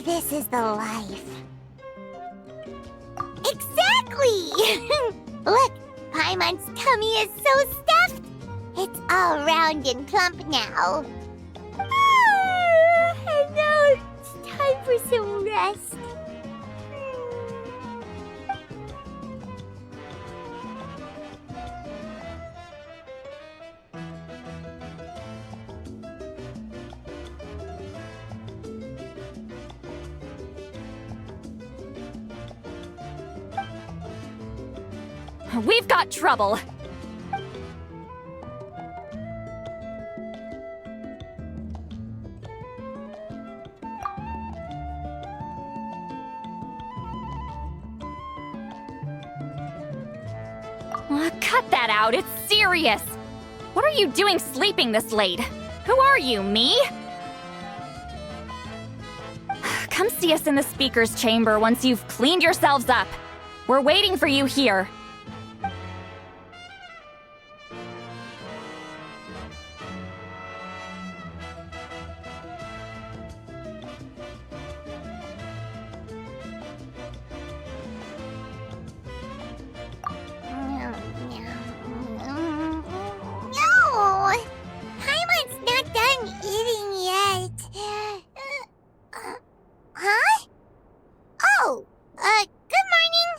This is the life. Exactly! Look, Paimon's tummy is so stuffed. It's all round and plump now. And now it's time for some rest. We've got trouble. Cut that out, it's serious. What are you doing sleeping this late? Who are you, me? Come see us in the speaker's chamber once you've cleaned yourselves up. We're waiting for you here. No! Paimon's not done eating yet. Huh? Oh, good morning.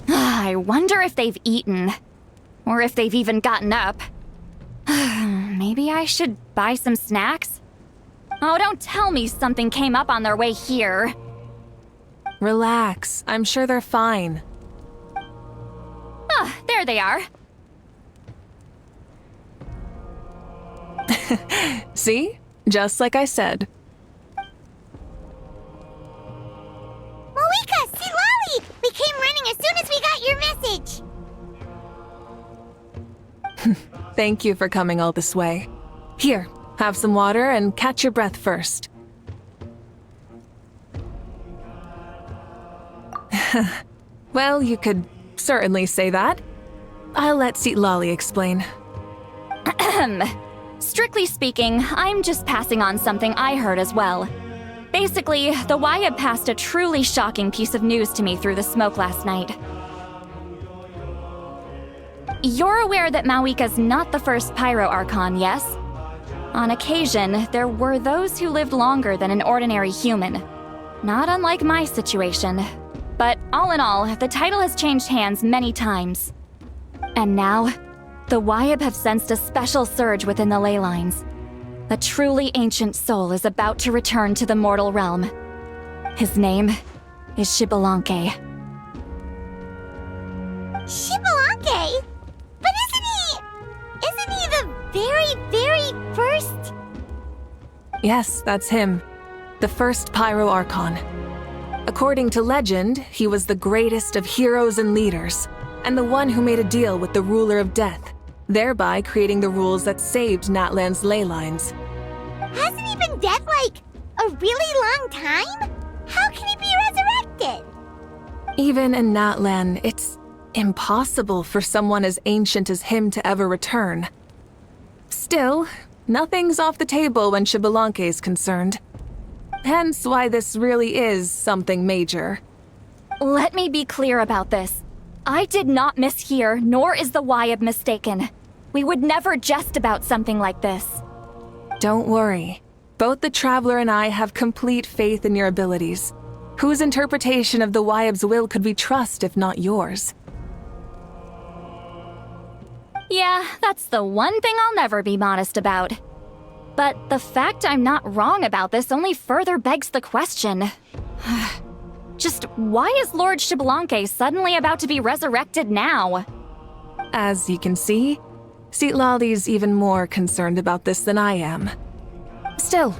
I wonder if they've eaten. Or if they've even gotten up. Maybe I should buy some snacks? Oh, don't tell me something came up on their way here. Relax. I'm sure they're fine. Ah, there they are. See? Just like I said. Mavuika, see Lolly! We came running as soon as we got your message. Thank you for coming all this way. Here, have some water and catch your breath first. Well, you could certainly say that. I'll let Seat Lolly explain. Strictly speaking, I'm just passing on something I heard as well. Basically, the Wyab passed a truly shocking piece of news to me through the smoke last night. You're aware that Mavuika's not the first Pyro Archon, yes? On occasion, there were those who lived longer than an ordinary human. Not unlike my situation. But all in all, the title has changed hands many times. And now, the Wyab have sensed a special surge within the ley lines. A truly ancient soul is about to return to the mortal realm. His name is Xbalanque. Xbalanque? But isn't he the very first? Yes, that's him. The first Pyro Archon. According to legend, he was the greatest of heroes and leaders, and the one who made a deal with the ruler of death, thereby creating the rules that saved Natlan's ley lines. Hasn't he been dead like a really long time? How can he be resurrected? Even in Natlan, it's impossible for someone as ancient as him to ever return. Still, nothing's off the table when Xbalanque is concerned. Hence why this really is something major. Let me be clear about this. I did not mishear, nor is the Wyab mistaken. We would never jest about something like this. Don't worry. Both the Traveler and I have complete faith in your abilities. Whose interpretation of the Wyab's will could we trust if not yours? Yeah, that's the one thing I'll never be modest about. But the fact I'm not wrong about this only further begs the question. Just why is Lord Xbalanque suddenly about to be resurrected now? As you can see, Citlali's even more concerned about this than I am. Still,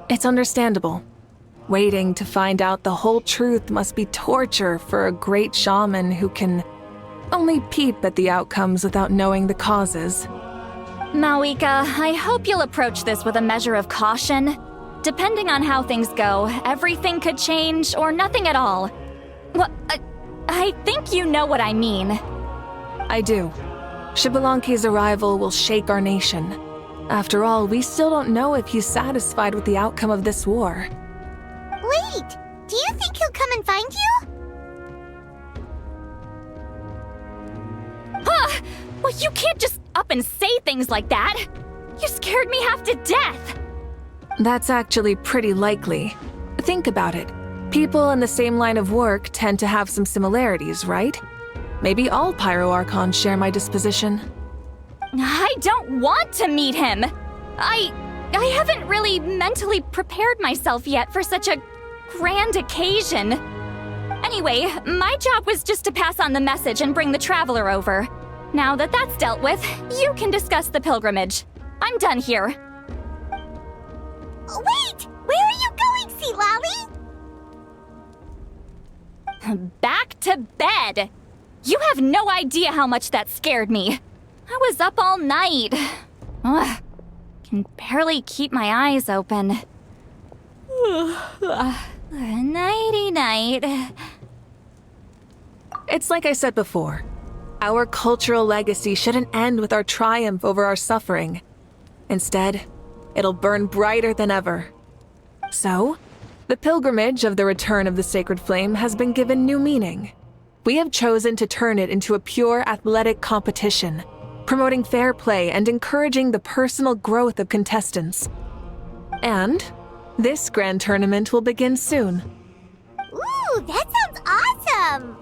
it's understandable. Waiting to find out the whole truth must be torture for a great shaman who can only peep at the outcomes without knowing the causes. Mavuika, I hope you'll approach this with a measure of caution. Depending on how things go, everything could change or nothing at all. Well, I think you know what I mean. I do. Xbalanque's arrival will shake our nation. After all, we still don't know if he's satisfied with the outcome of this war. Wait, do you think he'll come and find you? Huh! Well, you can't just up and say things like that! You scared me half to death! That's actually pretty likely. Think about it. People in the same line of work tend to have some similarities, right? Maybe all Pyro Archons share my disposition. I don't want to meet him! I haven't really mentally prepared myself yet for such a grand occasion. Anyway, my job was just to pass on the message and bring the Traveler over. Now that that's dealt with, you can discuss the pilgrimage. I'm done here. Wait! Where are you going, Citlali? Back to bed! You have no idea how much that scared me. I was up all night. Ugh, can barely keep my eyes open. Nighty-night. It's like I said before. Our cultural legacy shouldn't end with our triumph over our suffering. Instead, it'll burn brighter than ever. So, the pilgrimage of the return of the sacred flame has been given new meaning. We have chosen to turn it into a pure athletic competition, promoting fair play and encouraging the personal growth of contestants. And this grand tournament will begin soon. Ooh, that sounds awesome!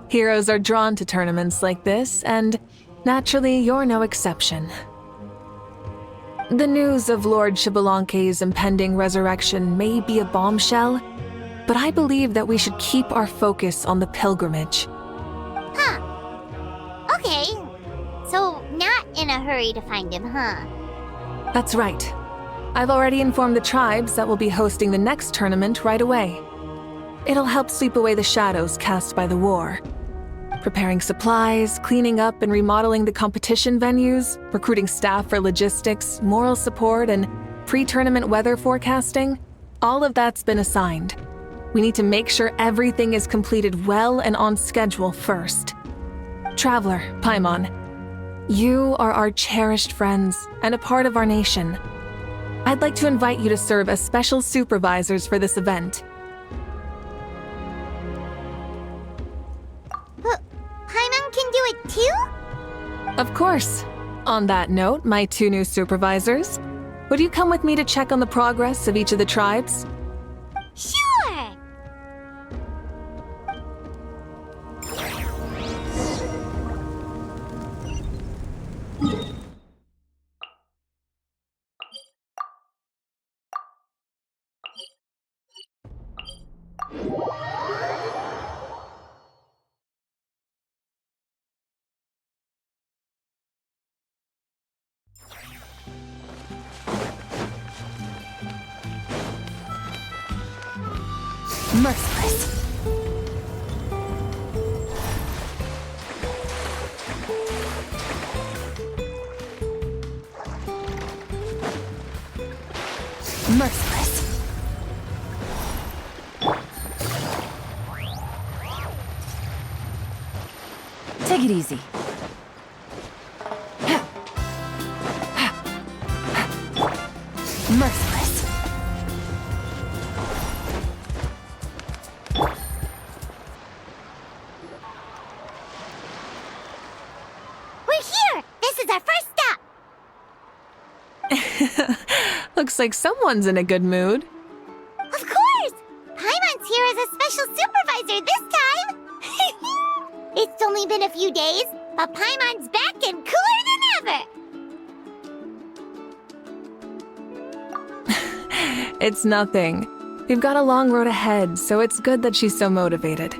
Heroes are drawn to tournaments like this, and naturally, you're no exception. The news of Lord Xbalanque's impending resurrection may be a bombshell, but I believe that we should keep our focus on the pilgrimage. Huh. Okay. So, not in a hurry to find him, huh? That's right. I've already informed the tribes that we'll be hosting the next tournament right away. It'll help sweep away the shadows cast by the war. Preparing supplies, cleaning up and remodeling the competition venues, recruiting staff for logistics, moral support, and pre-tournament weather forecasting, all of that's been assigned. We need to make sure everything is completed well and on schedule first. Traveler, Paimon, you are our cherished friends and a part of our nation. I'd like to invite you to serve as special supervisors for this event. Paimon can do it too? Of course. On that note, my two new supervisors, would you come with me to check on the progress of each of the tribes? Sure! Merciless. Merciless. Take it easy. Merciless. We're here! This is our first stop! Looks like someone's in a good mood. Of course! Paimon's here as a special supervisor this It's only been a few days, but Paimon's back and cooler than ever! It's nothing. We've got a long road ahead, so it's good that she's so motivated.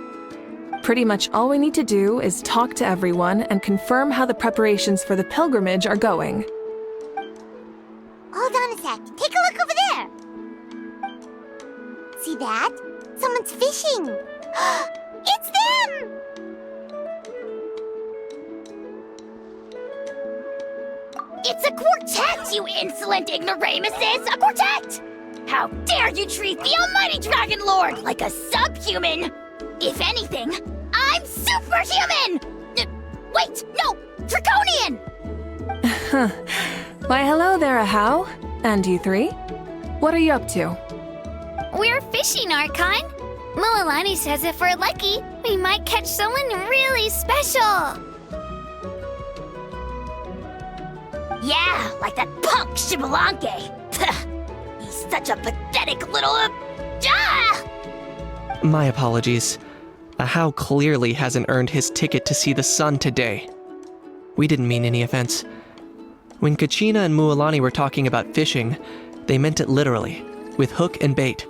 Pretty much all we need to do is talk to everyone and confirm how the preparations for the pilgrimage are going. Hold on a sec. Take a look over there. See that? Someone's fishing. It's them! It's a quartet, you insolent ignoramuses! A quartet! How dare you treat the almighty Dragon Lord like a subhuman! If anything, I'm superhuman! Wait, no! Draconian! Why, hello there, Ahau. And you three? What are you up to? We're fishing, Archon. Mualani says if we're lucky, we might catch someone really special. Yeah, like that punk Shibalanke. He's such a pathetic little... My apologies. Ahau clearly hasn't earned his ticket to see the sun today. We didn't mean any offense. When Kachina and Mualani were talking about fishing, they meant it literally, with hook and bait.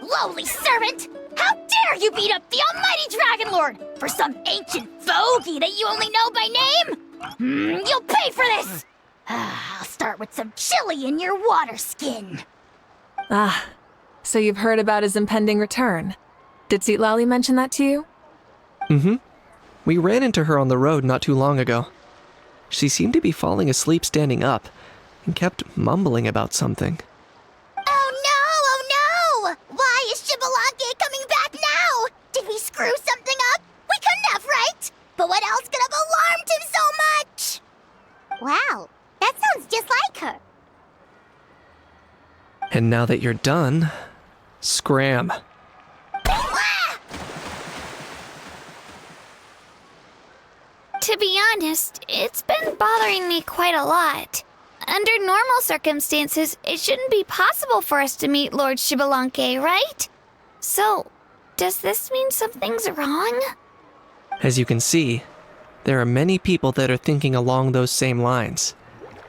Lowly servant! How dare you beat up the almighty Dragon Lord for some ancient fogey that you only know by name? You'll pay for this! I'll start with some chili in your water skin. Ah, so you've heard about his impending return. Did Citlali mention that to you? Mm-hmm. We ran into her on the road not too long ago. She seemed to be falling asleep standing up and kept mumbling about something. Oh no! Why is Shibalanke coming back now? Did we screw something up? We couldn't have, right? But what else could have alarmed him so much? Wow, that sounds just like her. And now that you're done, scram. To be honest, it's been bothering me quite a lot. Under normal circumstances, it shouldn't be possible for us to meet Lord Shibalanke, right? So, does this mean something's wrong? As you can see, there are many people that are thinking along those same lines.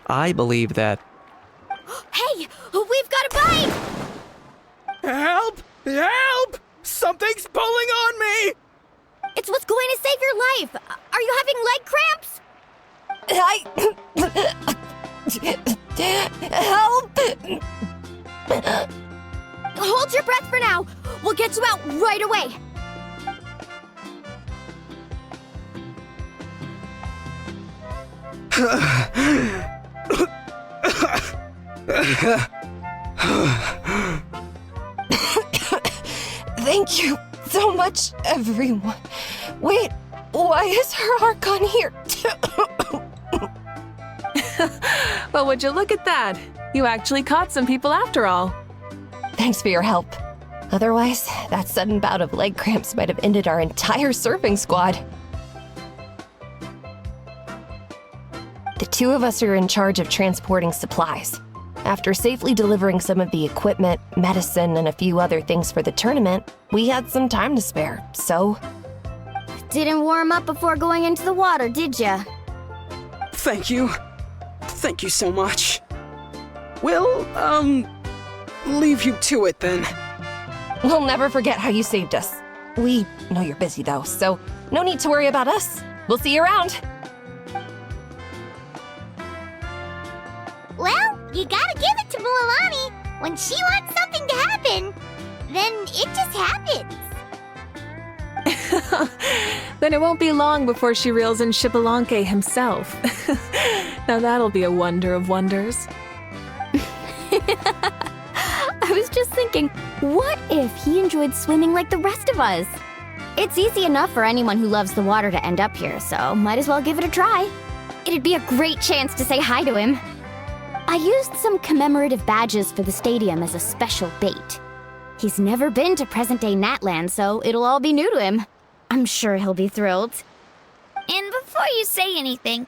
I believe that... Hey, we've got a bite! Help! Help! Something's pulling on me! It's what's going to save your life! Are you having leg cramps? Help! Hold your breath for now. We'll get you out right away. Thank you so much, everyone. Wait, why is her Archon here? Well, would you look at that? You actually caught some people after all. Thanks for your help. Otherwise, that sudden bout of leg cramps might have ended our entire surfing squad. The two of us are in charge of transporting supplies. After safely delivering some of the equipment, medicine, and a few other things for the tournament, we had some time to spare, so... Didn't warm up before going into the water, did ya? Thank you. Thank you so much. We'll, leave you to it then. We'll never forget how you saved us. We know you're busy though, so no need to worry about us. We'll see you around. Well, you gotta give it to Mualani. When she wants something to happen, then it just happens. Then it won't be long before she reels in Shibalanke himself. Now that'll be a wonder of wonders. I was just thinking, what if he enjoyed swimming like the rest of us? It's easy enough for anyone who loves the water to end up here, so might as well give it a try. It'd be a great chance to say hi to him. I used some commemorative badges for the stadium as a special bait. He's never been to present-day Natland, so it'll all be new to him. I'm sure he'll be thrilled. And before you say anything,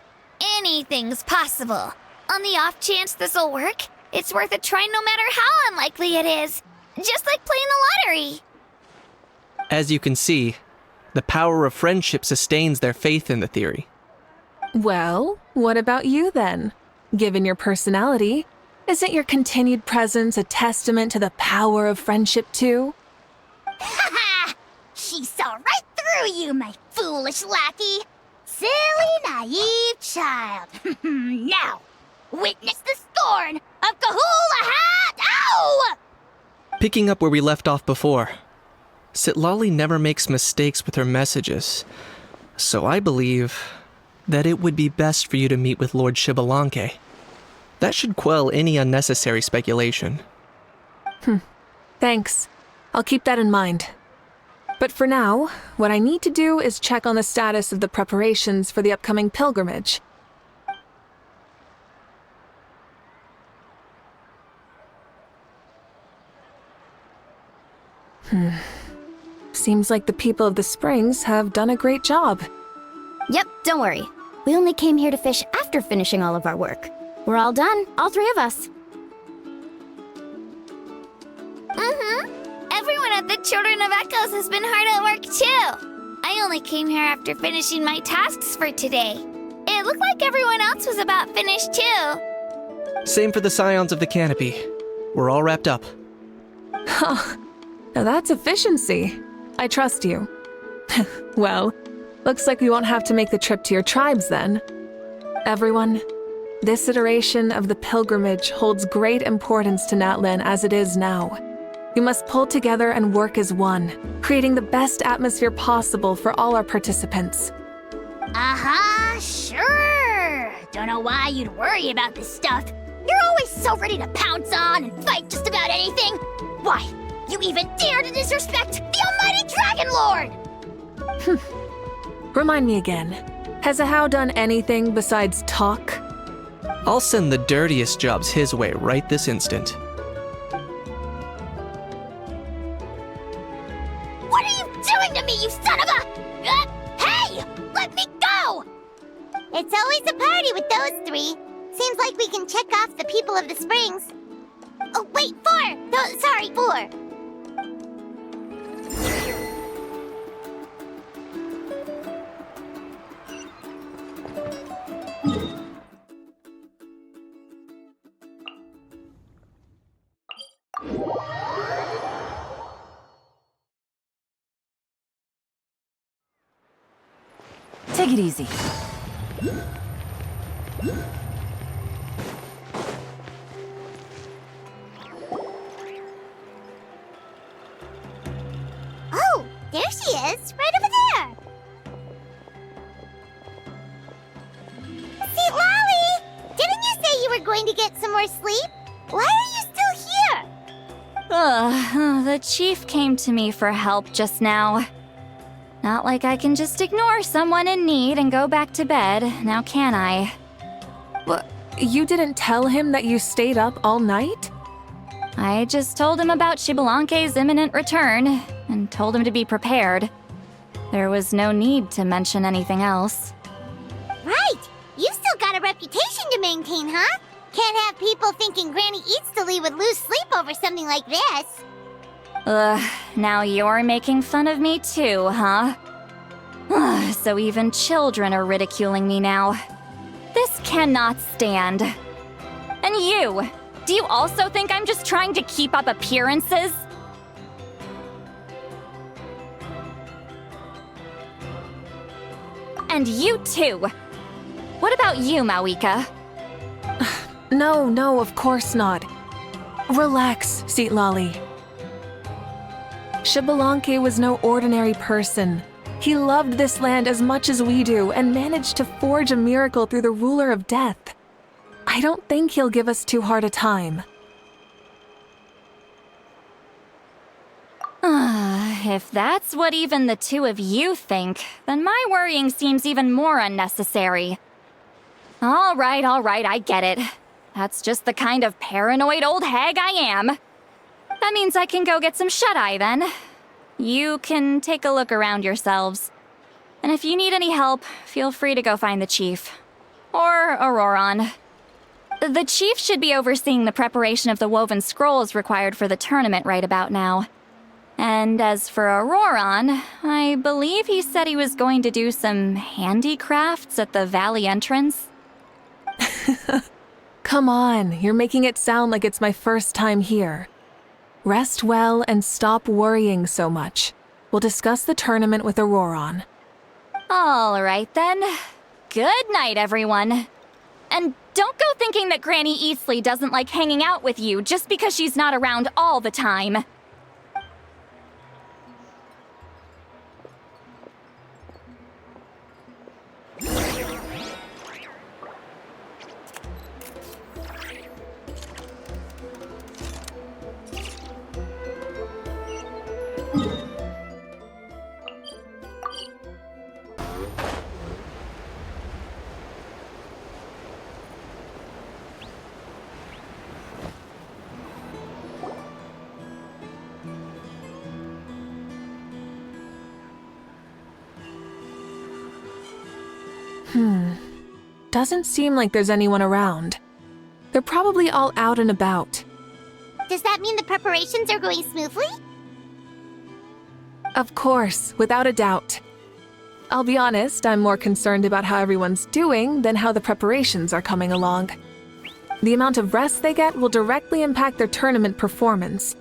anything's possible. On the off chance this'll work, it's worth a try no matter how unlikely it is. Just like playing the lottery. As you can see, The power of friendship sustains their faith in the theory. Well, what about you then? Given your personality, isn't your continued presence a testament to the power of friendship too? Ha! She saw right through you, my foolish lackey. Silly, naive child. Now, witness the scorn of Kahula Hat! Ow! Picking up where we left off before, Sitlali never makes mistakes with her messages, so I believe that it would be best for you to meet with Lord Shibalanke. That should quell any unnecessary speculation. Thanks. I'll keep that in mind. But for now, what I need to do is check on the status of the preparations for the upcoming pilgrimage. Seems like the people of the Springs have done a great job. Yep, don't worry. We only came here to fish after finishing all of our work. We're all done, all three of us. Everyone at the Children of Echoes has been hard at work too. I only came here after finishing my tasks for today. It looked like everyone else was about finished too. Same for the Scions of the Canopy. We're all wrapped up. Now that's efficiency. I trust you. Well, looks like we won't have to make the trip to your tribes then. Everyone, this iteration of the pilgrimage holds great importance to Natlan as it is now. We must pull together and work as one, creating the best atmosphere possible for all our participants. Sure. Don't know why you'd worry about this stuff. You're always so ready to pounce on and fight just about anything. Why, you even dare to disrespect the almighty Dragon Lord! Remind me again, has Ahau done anything besides talk? I'll send the dirtiest jobs his way right this instant. What are you doing to me, you son of a... hey! Let me go! It's always a party with those three. Seems like we can check off the people of the Springs. Oh, wait, 4! No, sorry, 4. Take it easy. Oh, there she is, right over there. See, Lolly, didn't you say you were going to get some more sleep? Why are you still here? The chief came to me for help just now. Not like I can just ignore someone in need and go back to bed, now can I? What? You didn't tell him that you stayed up all night? I just told him about Shibalanke's imminent return, and told him to be prepared. There was no need to mention anything else. Right, you've still got a reputation to maintain, huh? Can't have people thinking Granny Eatstily would lose sleep over something like this. Now you're making fun of me too, huh? So even children are ridiculing me now. This cannot stand. And you! Do you also think I'm just trying to keep up appearances? And you too! What about you, Mavuika? No, of course not. Relax, Sitlali. Shibalanke was no ordinary person. He loved this land as much as we do and managed to forge a miracle through the ruler of death. I don't think he'll give us too hard a time. If that's what even the two of you think, then my worrying seems even more unnecessary. All right, I get it. That's just the kind of paranoid old hag I am. That means I can go get some shut-eye then. You can take a look around yourselves. And if you need any help, feel free to go find the chief. Or Auroron. The chief should be overseeing the preparation of the woven scrolls required for the tournament right about now. And as for Auroron, I believe he said he was going to do some handicrafts at the valley entrance. Come on, you're making it sound like it's my first time here. Rest well and stop worrying so much. We'll discuss the tournament with Auroron. All right then. Good night, everyone. And don't go thinking that Granny Eastley doesn't like hanging out with you just because she's not around all the time. Doesn't seem like there's anyone around. They're probably all out and about. Does that mean the preparations are going smoothly? Of course, without a doubt. I'll be honest, I'm more concerned about how everyone's doing than how the preparations are coming along. The amount of rest they get will directly impact their tournament performance.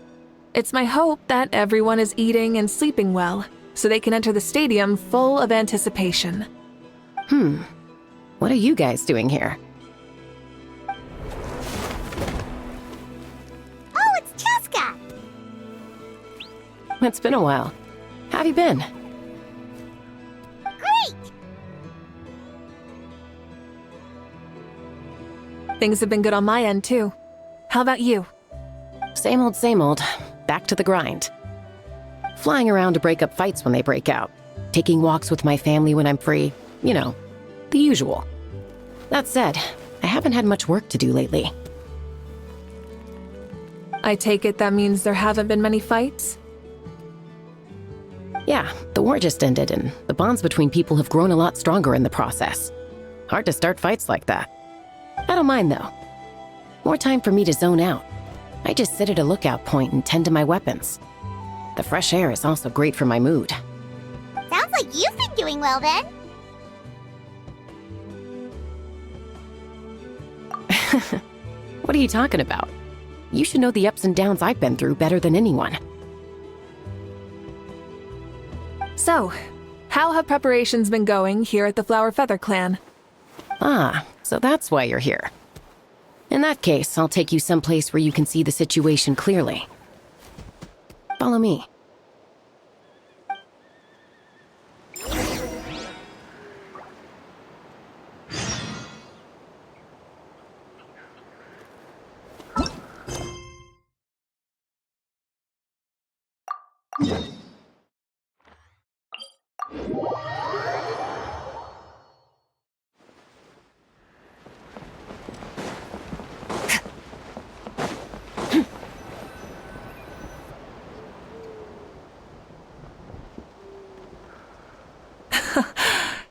It's my hope that everyone is eating and sleeping well, so they can enter the stadium full of anticipation. What are you guys doing here? Oh, it's Cheska! It's been a while. How have you been? Great! Things have been good on my end, too. How about you? Same old, same old. Back to the grind. Flying around to break up fights when they break out. Taking walks with my family when I'm free. You know, the usual. That said, I haven't had much work to do lately. I take it that means there haven't been many fights? Yeah, the war just ended, and the bonds between people have grown a lot stronger in the process. Hard to start fights like that. I don't mind, though. More time for me to zone out. I just sit at a lookout point and tend to my weapons. The fresh air is also great for my mood. Sounds like you've been doing well then. What are you talking about? You should know the ups and downs I've been through better than anyone. So, how have preparations been going here at the Flower Feather Clan? Ah, so that's why you're here. In that case, I'll take you someplace where you can see the situation clearly. Follow me.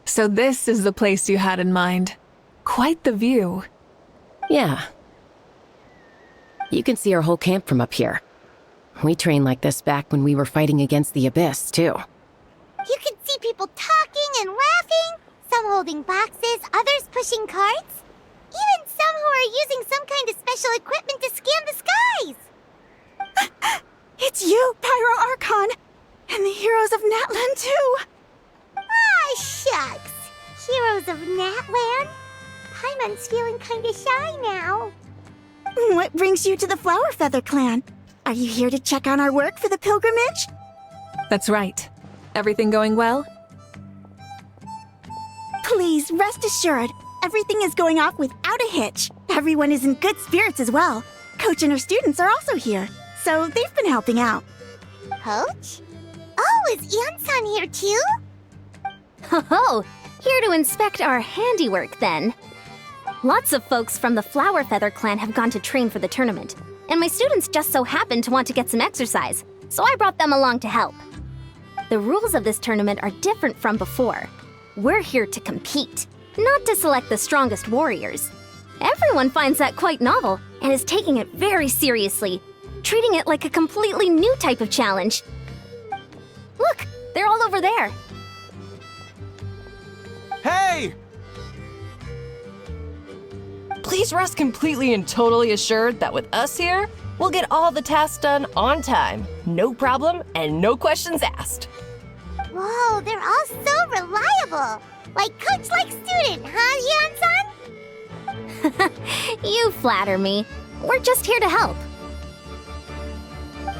So this is the place you had in mind. Quite the view. Yeah. You can see our whole camp from up here. We trained like this back when we were fighting against the Abyss, too. You can see people talking and laughing, some holding boxes, others pushing carts. Even some who are using some kind of special equipment to scan the skies. It's you, Pyro Archon! And the heroes of Natlan, too! Ah, shucks. Heroes of Natlan? Paimon's feeling kinda shy now. What brings you to the Flower Feather Clan? Are you here to check on our work for the pilgrimage? That's right. Everything going well? Please, rest assured, everything is going off without a hitch. Everyone is in good spirits as well. Coach and her students are also here, so they've been helping out. Coach? Oh, is Ian-san here too? Ho-ho! Here to inspect our handiwork, then. Lots of folks from the Flower Feather Clan have gone to train for the tournament, and my students just so happened to want to get some exercise, so I brought them along to help. The rules of this tournament are different from before. We're here to compete, not to select the strongest warriors. Everyone finds that quite novel and is taking it very seriously, treating it like a completely new type of challenge. Look, they're all over there. Hey! Please rest completely and totally assured that with us here, we'll get all the tasks done on time. No problem and no questions asked. Whoa, they're all so reliable. Like coach, like student, huh, Yeon-san? You flatter me. We're just here to help.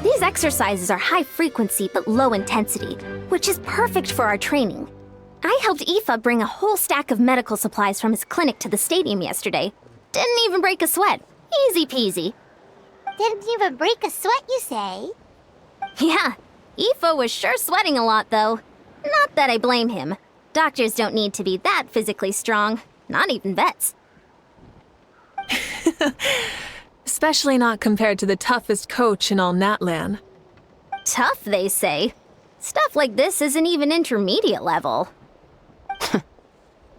These exercises are high frequency but low intensity, which is perfect for our training. I helped Aoife bring a whole stack of medical supplies from his clinic to the stadium yesterday. Didn't even break a sweat. Easy peasy. Didn't even break a sweat, you say? Yeah, Aoife was sure sweating a lot, though. Not that I blame him. Doctors don't need to be that physically strong. Not even vets. Especially not compared to the toughest coach in all Natlan. Tough, they say. Stuff like this isn't even intermediate level.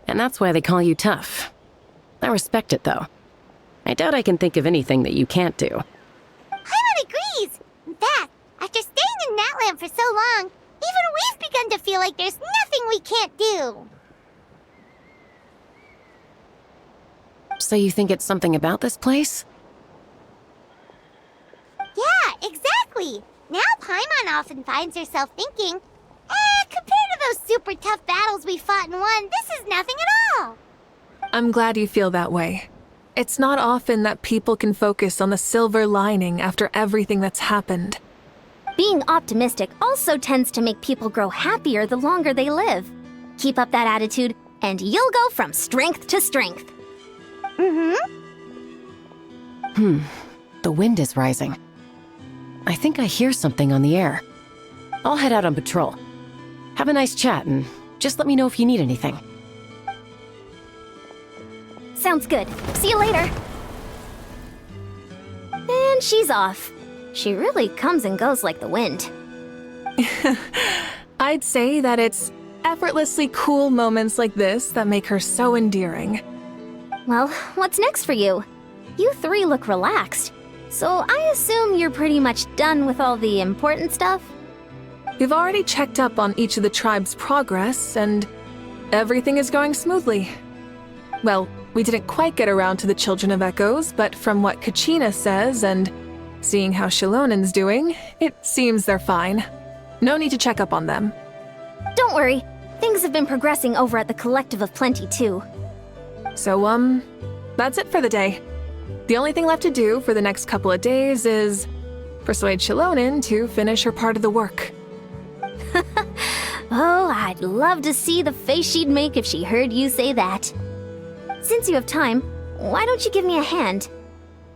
And that's why they call you tough. I respect it, though. I doubt I can think of anything that you can't do. Paimon agrees. In fact, after staying in Natland for so long, even we've begun to feel like there's nothing we can't do. So you think it's something about this place? Yeah, exactly. Now Paimon often finds herself thinking, compared to those super tough battles we fought and won, this is nothing at all. I'm glad you feel that way. It's not often that people can focus on the silver lining after everything that's happened. Being optimistic also tends to make people grow happier the longer they live. Keep up that attitude, and you'll go from strength to strength. The wind is rising. I think I hear something on the air. I'll head out on patrol. Have a nice chat, and just let me know if you need anything. Sounds good. See you later. And she's off. She really comes and goes like the wind. I'd say that it's effortlessly cool moments like this that make her so endearing. Well, what's next for you? You three look relaxed. So I assume you're pretty much done with all the important stuff? We've already checked up on each of the tribe's progress, and everything is going smoothly. Well, we didn't quite get around to the Children of Echoes, but from what Kachina says and seeing how Shilonen's doing, it seems they're fine. No need to check up on them. Don't worry. Things have been progressing over at the Collective of Plenty, too. So, that's it for the day. The only thing left to do for the next couple of days is persuade Shilonen to finish her part of the work. Oh, I'd love to see the face she'd make if she heard you say that. Since you have time, why don't you give me a hand?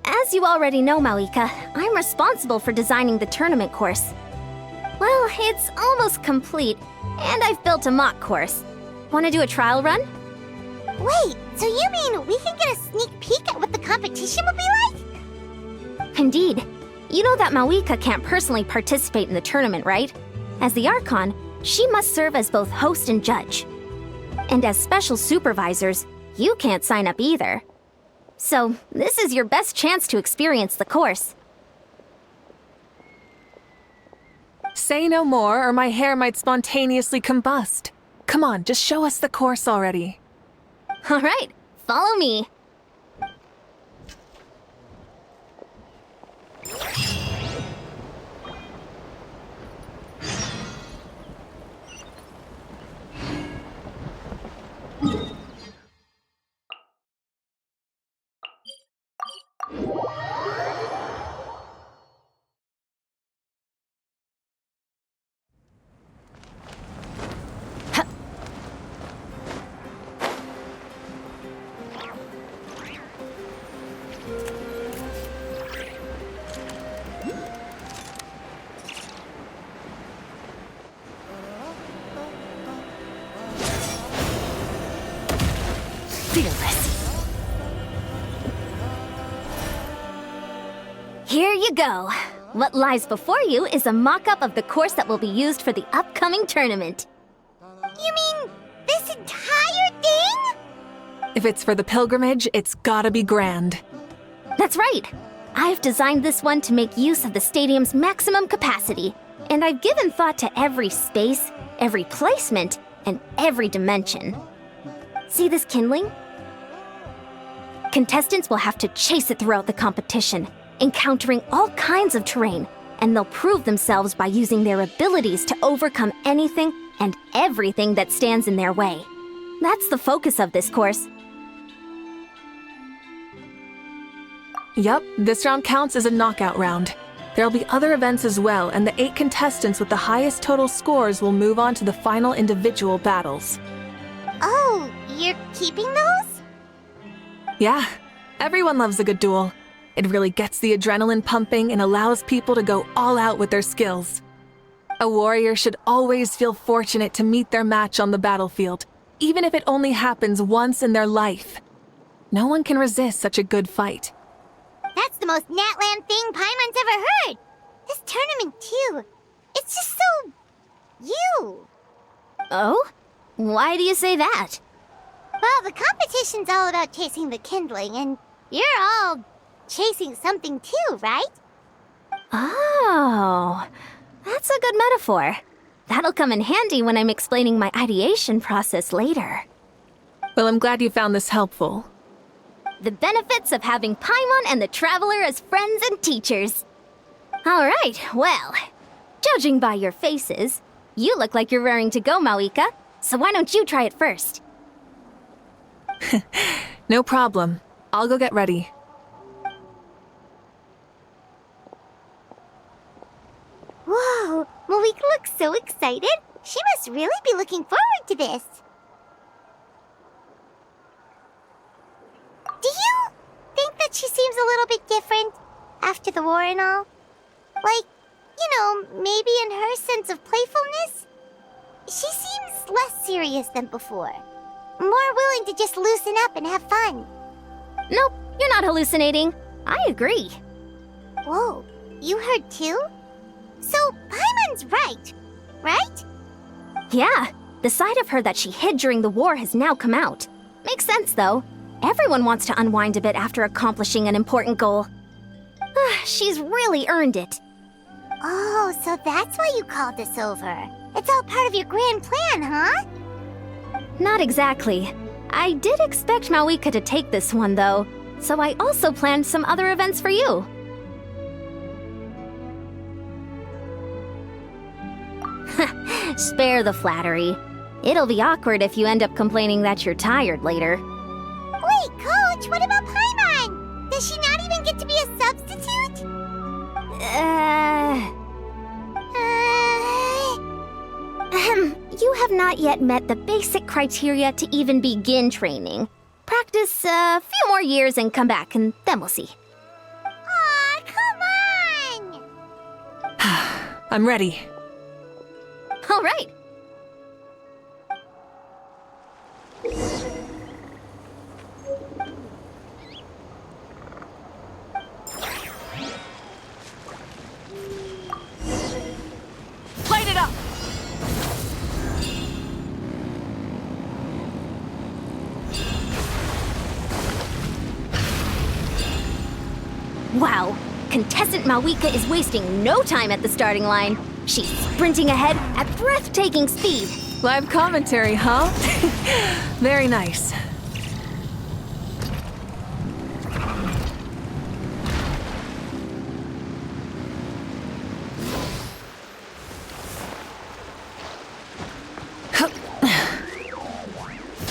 As you already know, Mavuika, I'm responsible for designing the tournament course. Well, it's almost complete, and I've built a mock course. Want to do a trial run? Wait, so you mean we can get a sneak peek at what the competition will be like? Indeed. You know that Mavuika can't personally participate in the tournament, right? As the Archon, she must serve as both host and judge. And as special supervisors, you can't sign up either. So, this is your best chance to experience the course. Say no more, or my hair might spontaneously combust. Come on, just show us the course already. All right, follow me. Fearless. Here you go. What lies before you is a mock-up of the course that will be used for the upcoming tournament. You mean this entire thing? If it's for the pilgrimage, it's gotta be grand. That's right. I've designed this one to make use of the stadium's maximum capacity. And I've given thought to every space, every placement, and every dimension. See this kindling? Contestants will have to chase it throughout the competition, encountering all kinds of terrain, and they'll prove themselves by using their abilities to overcome anything and everything that stands in their way. That's the focus of this course. Yup, this round counts as a knockout round. There'll be other events as well, and the 8 contestants with the highest total scores will move on to the final individual battles. Oh, you're keeping those? Yeah, everyone loves a good duel. It really gets the adrenaline pumping and allows people to go all out with their skills. A warrior should always feel fortunate to meet their match on the battlefield, even if it only happens once in their life. No one can resist such a good fight. That's the most Natland thing Paimon's ever heard! This tournament, too. It's just so... you. Oh? Why do you say that? Well, the competition's all about chasing the kindling, and you're all chasing something too, right? Oh, that's a good metaphor. That'll come in handy when I'm explaining my ideation process later. Well, I'm glad you found this helpful. The benefits of having Paimon and the Traveler as friends and teachers. All right, well, judging by your faces, you look like you're raring to go, Mavuika. So why don't you try it first? No problem. I'll go get ready. Whoa, Mavuika looks so excited. She must really be looking forward to this. Do you think that she seems a little bit different after the war and all? Like, you know, maybe in her sense of playfulness? She seems less serious than before. More willing to just loosen up and have fun. Nope, you're not hallucinating. I agree. Whoa, you heard too? So, Paimon's right? Yeah, the side of her that she hid during the war has now come out. Makes sense, though. Everyone wants to unwind a bit after accomplishing an important goal. She's really earned it. Oh, so that's why you called us over. It's all part of your grand plan, huh? Not exactly. I did expect Mavuika to take this one, though, so I also planned some other events for you. Spare the flattery. It'll be awkward if you end up complaining that you're tired later. Wait, Coach, what about Paimon? Does she not even get to be a substitute? You have not yet met the basic criteria to even begin training. Practice a few more years and come back, and then we'll see. Aw, come on! I'm ready. All right. Light it up! Wow, contestant Mavuika is wasting no time at the starting line. She's sprinting ahead at breathtaking speed. Live commentary, huh? Very nice.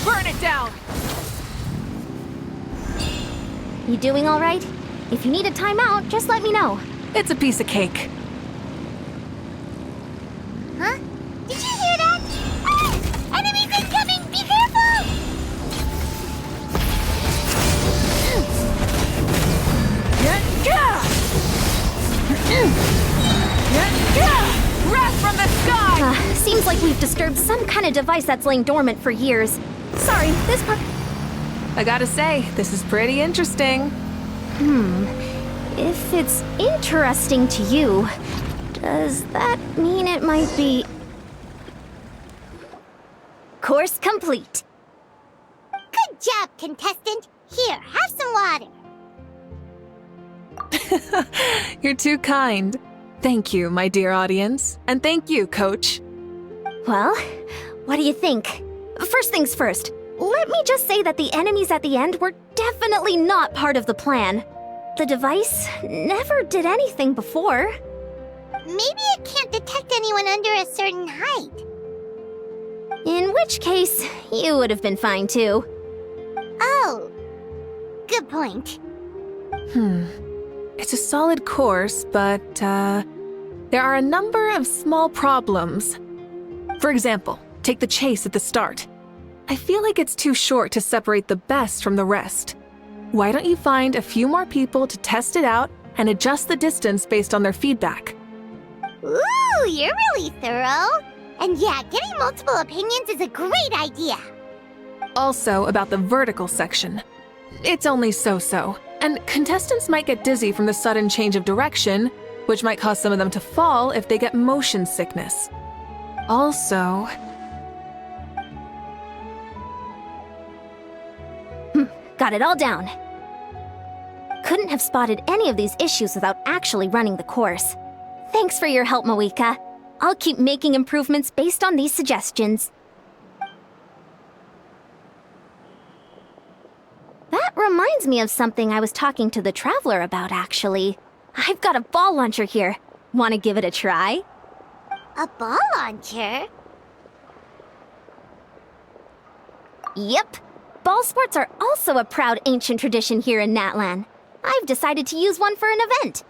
Burn it down! You doing all right? If you need a timeout, just let me know. It's a piece of cake. Huh? Did you hear that? Ah! Enemies incoming! Be careful! Wrath from the sky! Seems like we've disturbed some kind of device that's lain dormant for years. Sorry, this part... I gotta say, this is pretty interesting. If it's interesting to you, does that mean it might be... Course complete. Good job, contestant. Here, have some water. You're too kind. Thank you, my dear audience. And thank you, Coach. Well, what do you think? First things first, let me just say that the enemies at the end were definitely not part of the plan. The device never did anything before. Maybe it can't detect anyone under a certain height. In which case, you would have been fine too. Oh, good point. It's a solid course, but, there are a number of small problems. For example, take the chase at the start. I feel like it's too short to separate the best from the rest. Why don't you find a few more people to test it out and adjust the distance based on their feedback? Ooh, you're really thorough. And yeah, getting multiple opinions is a great idea. Also, about the vertical section. It's only so-so, and contestants might get dizzy from the sudden change of direction, which might cause some of them to fall if they get motion sickness. Also... Got it all down. Couldn't have spotted any of these issues without actually running the course. Thanks for your help, Mavuika. I'll keep making improvements based on these suggestions. That reminds me of something I was talking to the Traveler about, actually. I've got a ball launcher here. Want to give it a try? A ball launcher? Yep. Ball sports are also a proud ancient tradition here in Natlan. I've decided to use one for an event.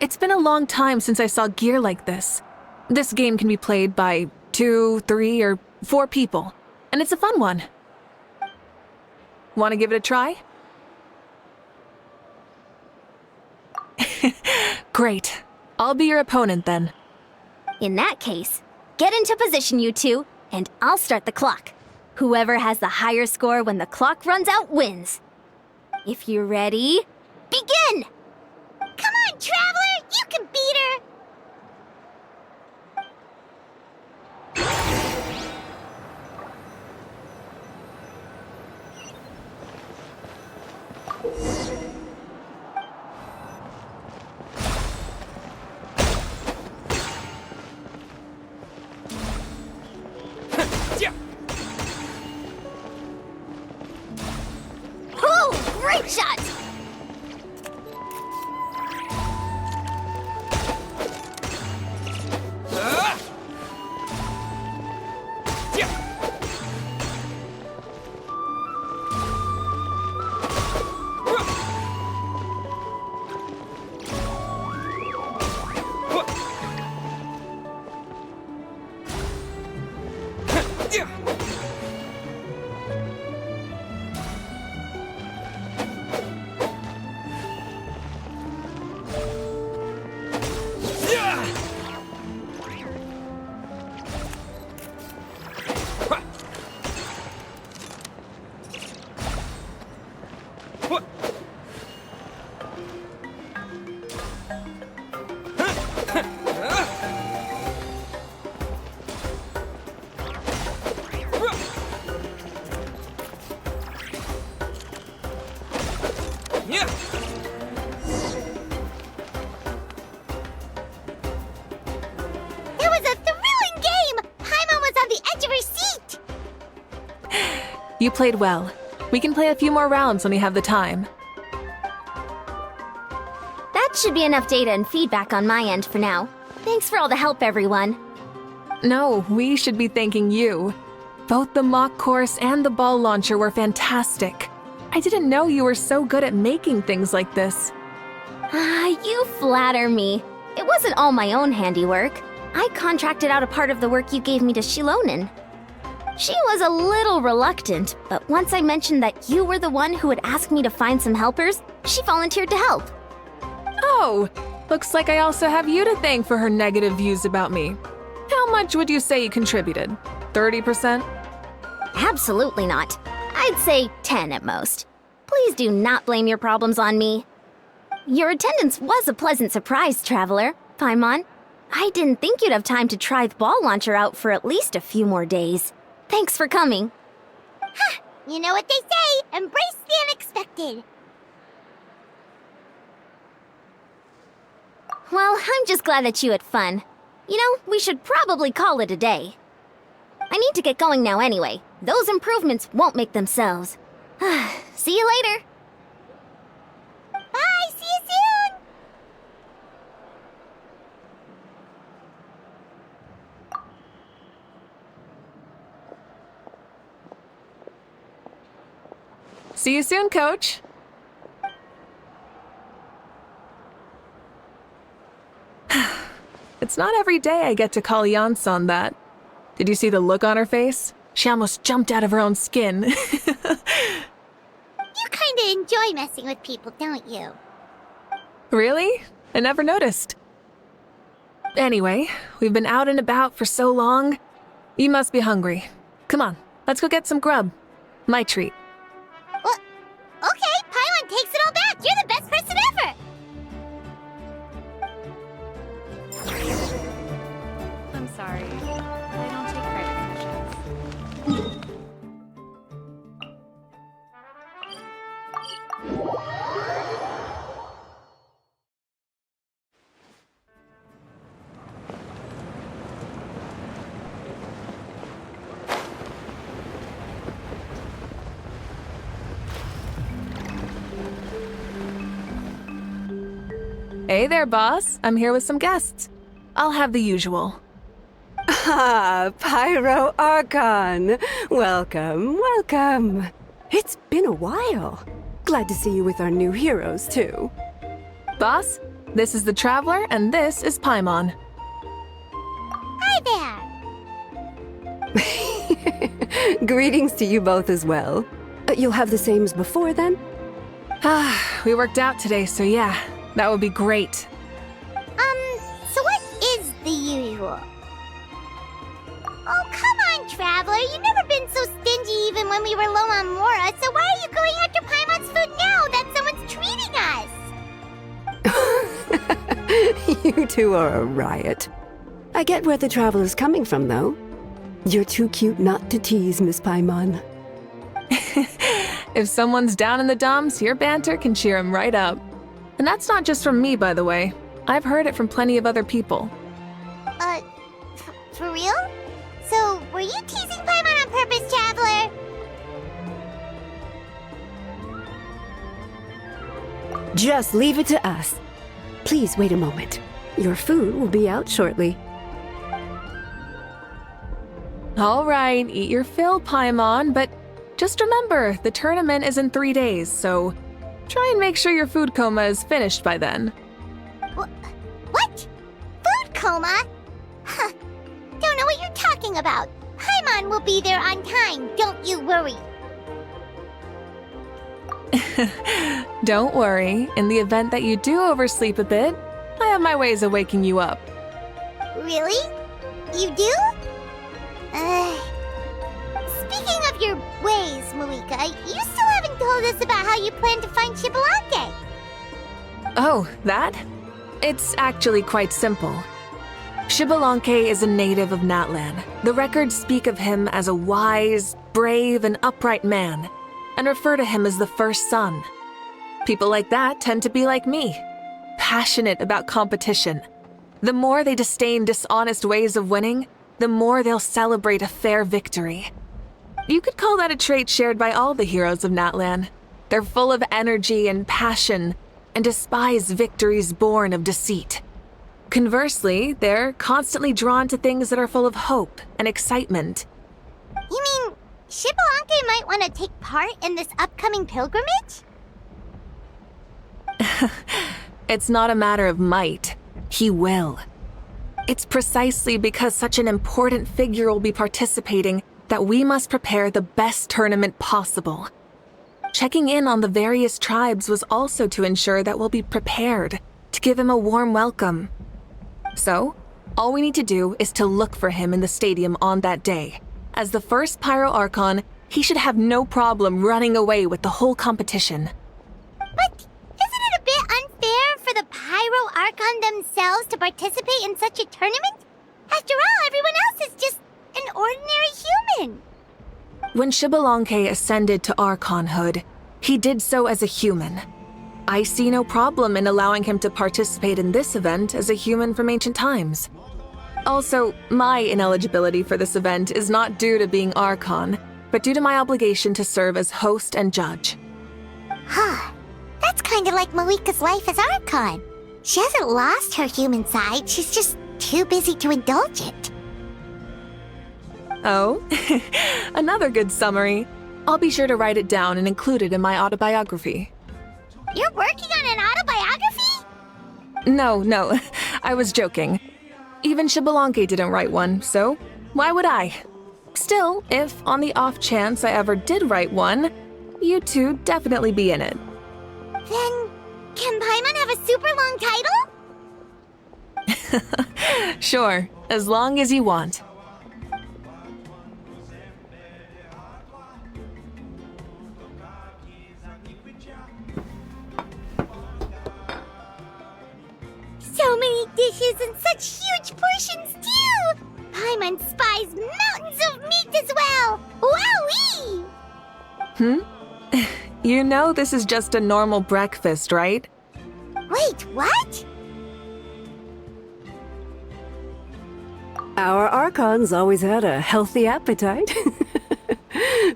It's been a long time since I saw gear like this. This game can be played by 2, 3, or 4 people, and it's a fun one. Want to give it a try? Great. I'll be your opponent then. In that case, get into position, you two, and I'll start the clock. Whoever has the higher score when the clock runs out wins. If you're ready, begin! Come on, Traveler! You can beat her! Oh, great shot! You played well. We can play a few more rounds when we have the time. That should be enough data and feedback on my end for now. Thanks for all the help, everyone. No, we should be thanking you. Both the mock course and the ball launcher were fantastic. I didn't know you were so good at making things like this. You flatter me. It wasn't all my own handiwork. I contracted out a part of the work you gave me to Shilonen. She was a little reluctant, but once I mentioned that you were the one who would ask me to find some helpers, she volunteered to help. Oh, looks like I also have you to thank for her negative views about me. How much would you say you contributed? 30%? Absolutely not. I'd say 10 at most. Please do not blame your problems on me. Your attendance was a pleasant surprise, Traveler. Paimon, I didn't think you'd have time to try the ball launcher out for at least a few more days. Thanks for coming. Ha! You know what they say, embrace the unexpected. Well, I'm just glad that you had fun. You know, we should probably call it a day. I need to get going now anyway. Those improvements won't make themselves. See you later. Bye, see you soon! See you soon, Coach. It's not every day I get to call Yansan that. Did you see the look on her face? She almost jumped out of her own skin. You kinda enjoy messing with people, don't you? Really? I never noticed. Anyway, we've been out and about for so long. You must be hungry. Come on, let's go get some grub. My treat. Well, okay, Paimon takes it all back. You're the best person ever. I'm sorry. I don't take credit for missions. Hey there, boss. I'm here with some guests. I'll have the usual. Ah, Pyro Archon. Welcome, welcome. It's been a while. Glad to see you with our new heroes, too. Boss, this is the Traveler, and this is Paimon. Hi there. Greetings to you both as well. You'll have the same as before, then? We worked out today, so yeah, that would be great. So what is the usual? Oh, come on, Traveler. You've never been so stingy even when we were low on Mora, so why are you going after Paimon's food now that someone's treating us? You two are a riot. I get where the Traveler's coming from, though. You're too cute not to tease, Miss Paimon. If someone's down in the dumps, your banter can cheer him right up. And that's not just from me, by the way. I've heard it from plenty of other people. For real? So, were you teasing Paimon on purpose, Traveler? Just leave it to us. Please wait a moment. Your food will be out shortly. All right, eat your fill, Paimon, but just remember, the tournament is in 3 days, so try and make sure your food coma is finished by then. What? Food coma? Huh. Don't know what you're talking about. Paimon will be there on time, don't you worry. Don't worry, in the event that you do oversleep a bit, I have my ways of waking you up. Really? You do? Speaking of your ways, Mavuika, you still haven't told us about how you plan to find Shibalake. Oh, that? It's actually quite simple. Shibalonke is a native of Natlan. The records speak of him as a wise, brave, and upright man, and refer to him as the first son. People like that tend to be like me, passionate about competition. The more they disdain dishonest ways of winning, the more they'll celebrate a fair victory. You could call that a trait shared by all the heroes of Natlan. They're full of energy and passion, and despise victories born of deceit. Conversely, they're constantly drawn to things that are full of hope and excitement. You mean Shibalonke might want to take part in this upcoming pilgrimage? It's not a matter of might. He will. It's precisely because such an important figure will be participating that we must prepare the best tournament possible. Checking in on the various tribes was also to ensure that we'll be prepared to give him a warm welcome. So, all we need to do is to look for him in the stadium on that day. As the first Pyro Archon, he should have no problem running away with the whole competition. But isn't it a bit unfair for the Pyro Archon themselves to participate in such a tournament? After all, everyone else is just an ordinary human. When Shibalonke ascended to Archonhood, he did so as a human. I see no problem in allowing him to participate in this event as a human from ancient times. Also, my ineligibility for this event is not due to being Archon, but due to my obligation to serve as host and judge. Huh. That's kind of like Mavuika's life as Archon. She hasn't lost her human side, she's just too busy to indulge it. Oh, another good summary. I'll be sure to write it down and include it in my autobiography. You're working on an autobiography? No, I was joking. Even Xbalanque didn't write one, so why would I? Still, if on the off chance I ever did write one, you two definitely be in it. Then, can Paimon have a super long title? Sure, as long as you want. So many dishes and such huge portions, too! Paimon spies mountains of meat as well! Wowee! You know this is just a normal breakfast, right? Wait, what? Our Archon's always had a healthy appetite.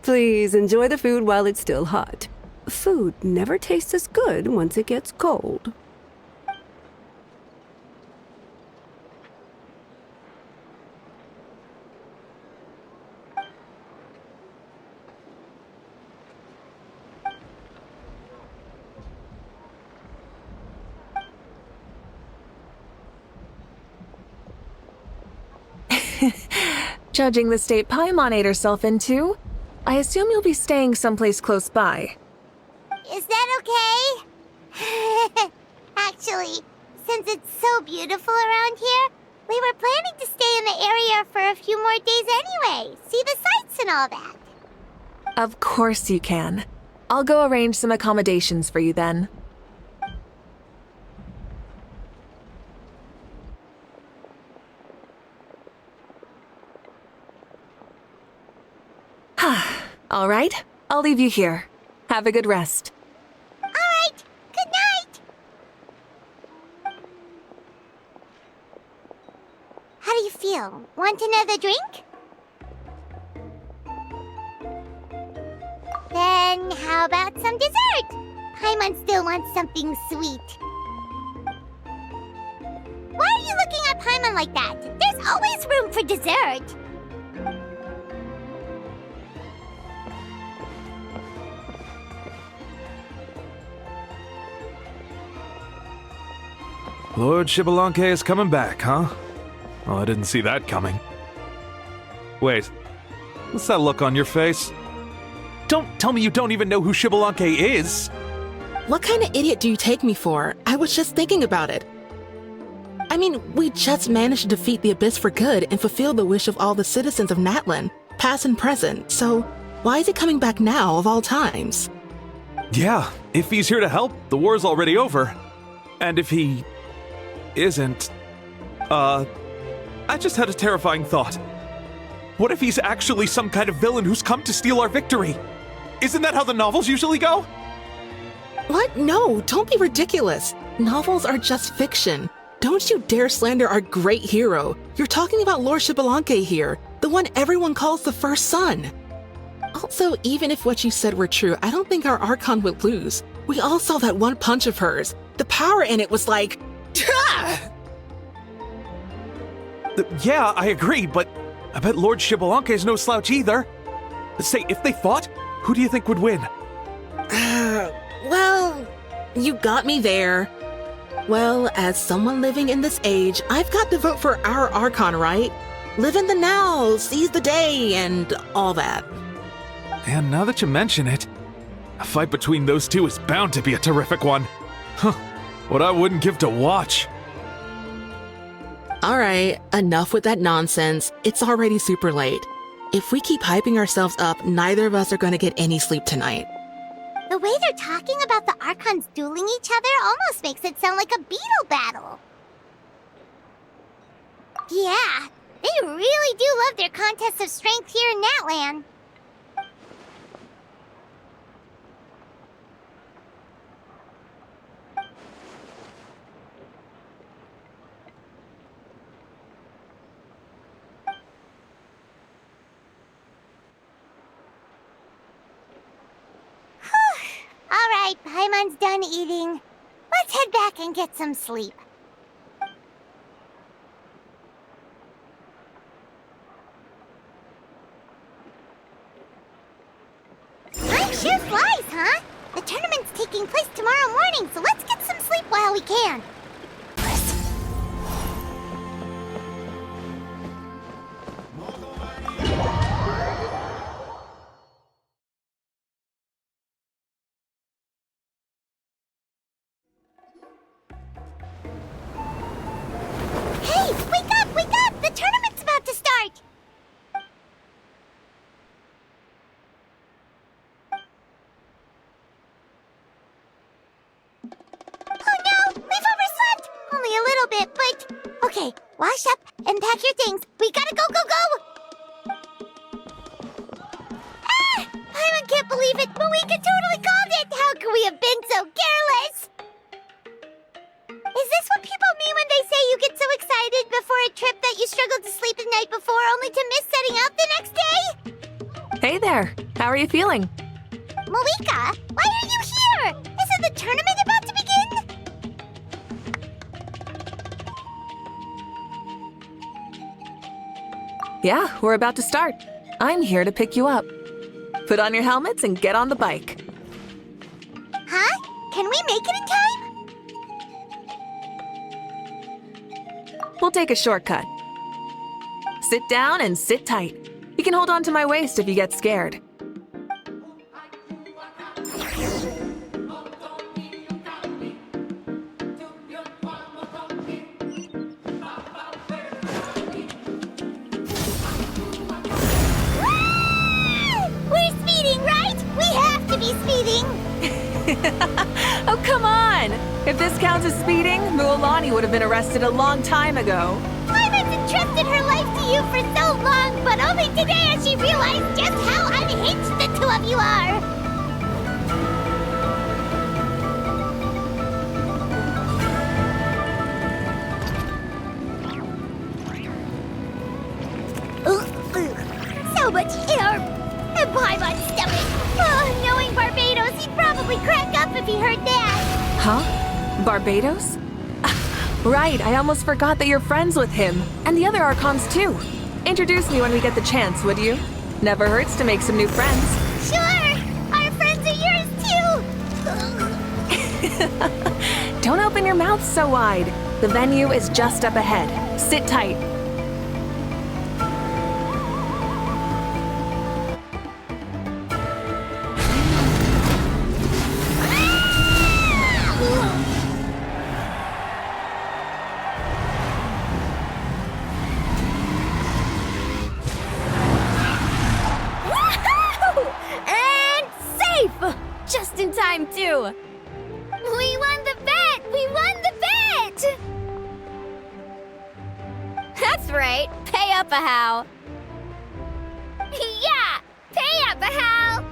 Please enjoy the food while it's still hot. Food never tastes as good once it gets cold. Judging the state Paimon ate herself into, I assume you'll be staying someplace close by. Is that okay? Actually, since it's so beautiful around here, we were planning to stay in the area for a few more days anyway. See the sights and all that. Of course you can. I'll go arrange some accommodations for you then. All right, I'll leave you here. Have a good rest. All right, good night. How do you feel? Want another drink? Then how about some dessert? Paimon still wants something sweet. Why are you looking at Paimon like that? There's always room for dessert. Lord Xbalanque is coming back, huh? Oh, I didn't see that coming. Wait, what's that look on your face? Don't tell me you don't even know who Xbalanque is! What kind of idiot do you take me for? I was just thinking about it. I mean, we just managed to defeat the Abyss for good and fulfill the wish of all the citizens of Natlan, past and present, so why is he coming back now of all times? Yeah, if he's here to help, the war's already over. And if he isn't, I just had a terrifying thought. What if he's actually some kind of villain who's come to steal our victory? Isn't that how the novels usually go? What? No, don't be ridiculous. Novels are just fiction. Don't you dare slander our great hero. You're talking about Lord Xbalanque here, the one everyone calls the first son. Also, even if what you said were true, I don't think our Archon would lose. We all saw that one punch of hers. The power in it was like... Yeah, I agree, but I bet Lord Xbalanque is no slouch either. Say, if they fought, who do you think would win? Well, you got me there. Well, as someone living in this age, I've got to vote for our Archon, right? Live in the now, seize the day, and all that. And now that you mention it, a fight between those two is bound to be a terrific one. Huh, what I wouldn't give to watch. Alright, enough with that nonsense. It's already super late. If we keep hyping ourselves up, neither of us are going to get any sleep tonight. The way they're talking about the Archons dueling each other almost makes it sound like a beetle battle. Yeah, they really do love their contests of strength here in Natlan. Alright, Paimon's done eating. Let's head back and get some sleep. Time sure flies, huh? The tournament's taking place tomorrow morning, so let's get some sleep while we can. Hey, wake up, wake up! The tournament's about to start! Oh no, we've overslept! Only a little bit, but... Okay, wash up and pack your things. We gotta go, go, go! Ah! I can't believe it! Mavuika totally called it! How could we have been so careless? Is this what people mean when they say you get so excited before a trip that you struggled to sleep the night before only to miss setting out the next day? Hey there. How are you feeling? Mavuika, why are you here? Isn't the tournament about to begin? Yeah, we're about to start. I'm here to pick you up. Put on your helmets and get on the bike. Huh? Can we make it in time? We'll take a shortcut. Sit down and sit tight. You can hold on to my waist if you get scared. We're speeding, right? We have to be speeding! Oh, come on! If this counts as speeding, Mualani would have been arrested a long time ago. Paimon's entrusted her life to you for so long, but only today has she realized just how unhinged the two of you are! So much air! And Paimon's stomach! Oh, knowing Barbados, he'd probably crack up if he heard that! Huh? Barbados? Right, I almost forgot that you're friends with him. And the other Archons too. Introduce me when we get the chance, would you? Never hurts to make some new friends. Sure! Our friends are yours too! Don't open your mouth so wide. The venue is just up ahead. Sit tight. Just in time, too! We won the bet! We won the bet! That's right! Pay up a how! Yeah! Pay up, Hal!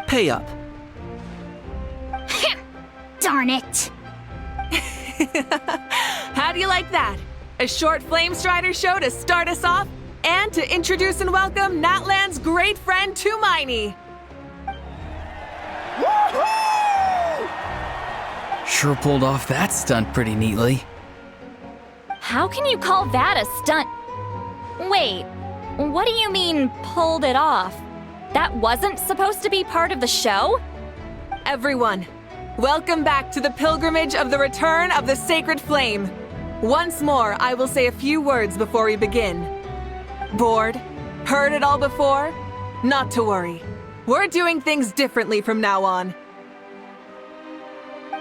Pay up. Darn it! How do you like that? A short Flame Strider show to start us off, and to introduce and welcome Natlan's great friend Tumaini. Sure pulled off that stunt pretty neatly. How can you call that a stunt? Wait, what do you mean, pulled it off? That wasn't supposed to be part of the show? Everyone, welcome back to the pilgrimage of the return of the sacred flame. Once more, I will say a few words before we begin. Bored? Heard it all before? Not to worry. We're doing things differently from now on.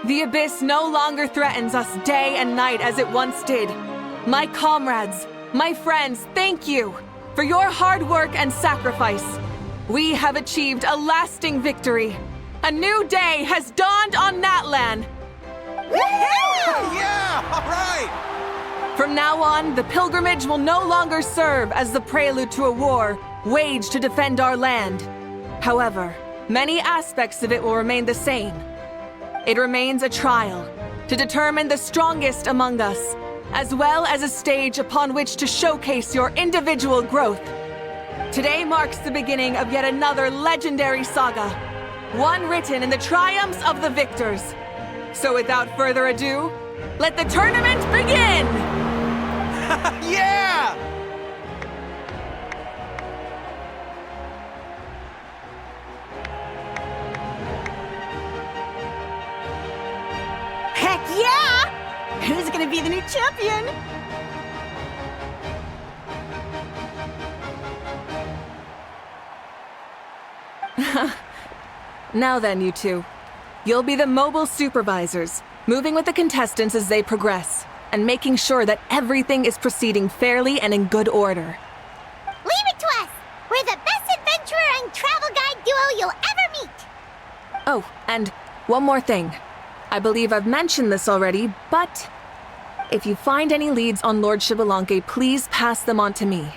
The abyss no longer threatens us day and night as it once did. My comrades, my friends, thank you for your hard work and sacrifice. We have achieved a lasting victory. A new day has dawned on Natlan. Yeah! All right! From now on, the pilgrimage will no longer serve as the prelude to a war waged to defend our land. However, many aspects of it will remain the same. It remains a trial to determine the strongest among us, as well as a stage upon which to showcase your individual growth. Today marks the beginning of yet another legendary saga. one written in the triumphs of the victors. So without further ado, let the tournament begin! Yeah! Heck yeah! Who's gonna be the new champion? Now then, you two. You'll be the mobile supervisors, moving with the contestants as they progress, and making sure that everything is proceeding fairly and in good order. Leave it to us! We're the best adventurer and travel guide duo you'll ever meet! Oh, and one more thing. I believe I've mentioned this already, but if you find any leads on Lord Xbalanque, please pass them on to me.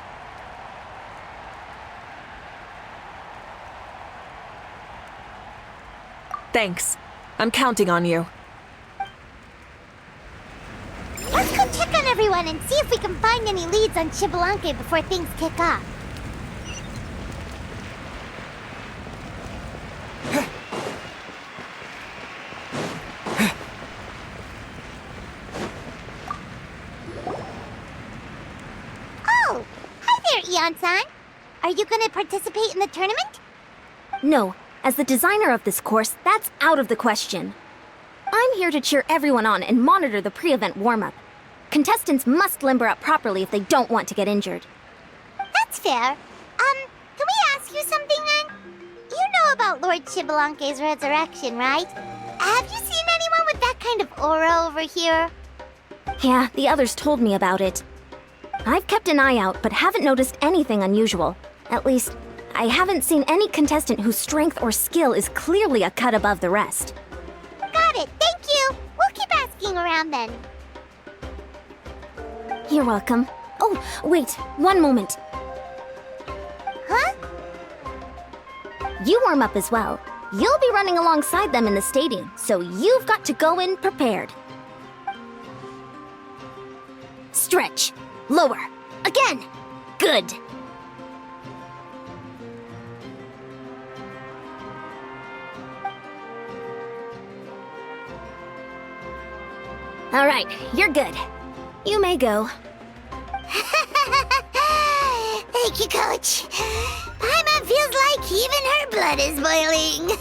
Thanks. I'm counting on you. Let's go check on everyone and see if we can find any leads on Xbalanque before things kick off. Oh! Hi there, Eon-san! Are you gonna participate in the tournament? No, as the designer of this course, that's out of the question. I'm here to cheer everyone on and monitor the pre-event warm-up. Contestants must limber up properly if they don't want to get injured. That's fair. Can we ask you something then? You know about Lord Xbalanque's resurrection, right? Have you seen anyone with that kind of aura over here? Yeah, the others told me about it. I've kept an eye out, but haven't noticed anything unusual. At least, I haven't seen any contestant whose strength or skill is clearly a cut above the rest. Got it, thank you! We'll keep asking around then. You're welcome. Oh, wait, one moment. Huh? You warm up as well. You'll be running alongside them in the stadium, so you've got to go in prepared. Stretch. Lower. Again. Good. All right, you're good. You may go. Thank you, Coach. Paimon feels like even her blood is boiling.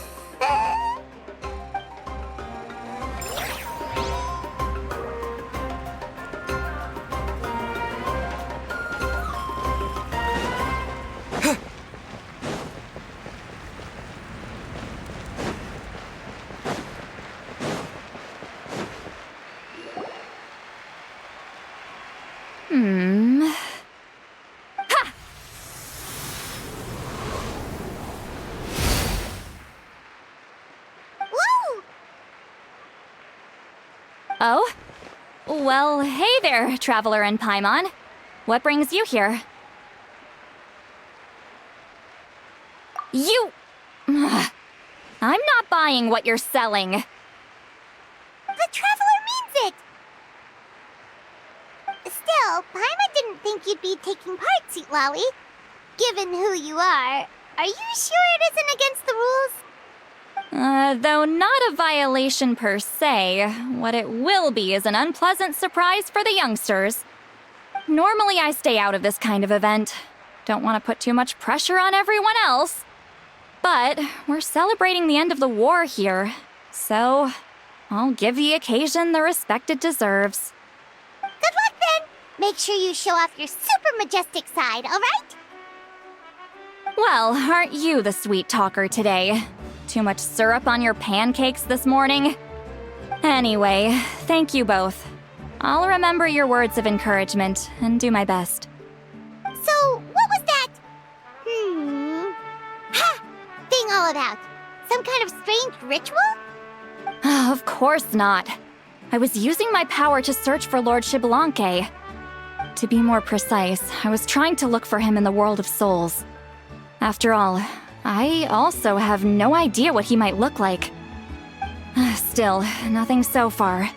Oh? Well, hey there, Traveler and Paimon. What brings you here? You... Ugh. I'm not buying what you're selling. The Traveler means it! Still, Paimon didn't think you'd be taking part, Seatlawi. Given who you are you sure it isn't against the rules? Though not a violation per se, what it will be is an unpleasant surprise for the youngsters. Normally I stay out of this kind of event. Don't want to put too much pressure on everyone else. But we're celebrating the end of the war here, so I'll give the occasion the respect it deserves. Good luck then! Make sure you show off your super majestic side, alright? Well, aren't you the sweet talker today? Too much syrup on your pancakes this morning? Anyway, thank you both. I'll remember your words of encouragement and do my best. So, what was that? Ha! Thing all about? Some kind of strange ritual? Of course not. I was using my power to search for Lord Xbalanque. To be more precise, I was trying to look for him in the world of souls. After all, I also have no idea what he might look like. Still, nothing so far.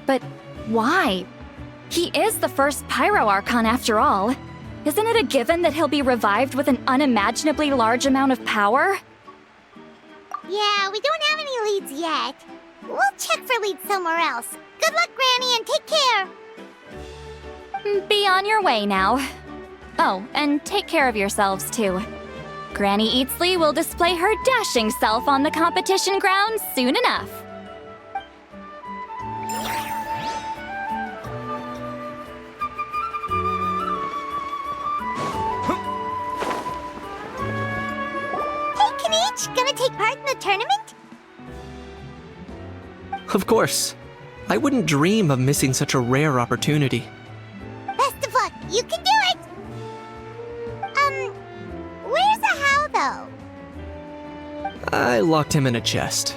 But why? He is the first Pyro Archon after all. Isn't it a given that he'll be revived with an unimaginably large amount of power? Yeah, we don't have any leads yet. We'll check for leads somewhere else. Good luck, Granny, and take care. Be on your way now. Oh, and take care of yourselves too. Granny Eatsley will display her dashing self on the competition grounds soon enough. Hey, Kanich, gonna take part in the tournament? Of course. I wouldn't dream of missing such a rare opportunity. Best of luck, you can do it! Where's the how, though? I locked him in a chest.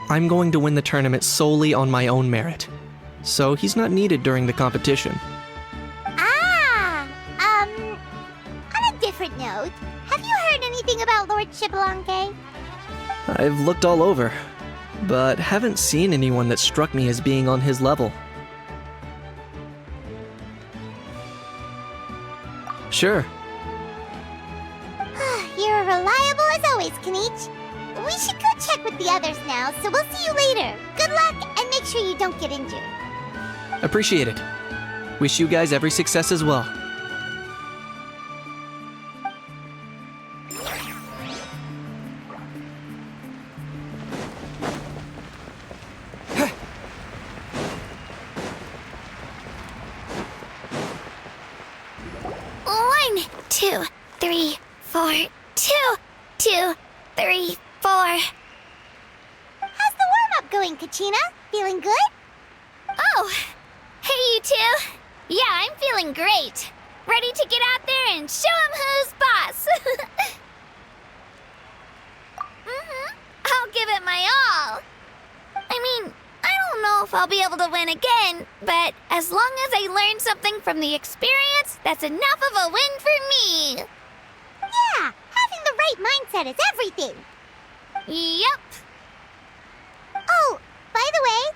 I'm going to win the tournament solely on my own merit, so he's not needed during the competition. On a different note, have you heard anything about Lord Xbalanque? I've looked all over, but haven't seen anyone that struck me as being on his level. Sure. You're reliable as always, Kanich. We should go check with the others now, so we'll see you later. Good luck, and make sure you don't get injured. Appreciate it. Wish you guys every success as well. One, 2, 3, 4. 2, 2, 3, 4. How's the warm-up going, Kachina? Feeling good? Oh, hey you two. Yeah, I'm feeling great. Ready to get out there and show 'em who's boss. I'll give it my all. I mean, I don't know if I'll be able to win again, but as long as I learn something from the experience, that's enough of a win for me. Yeah, having the right mindset is everything. Yep. Oh, by the way,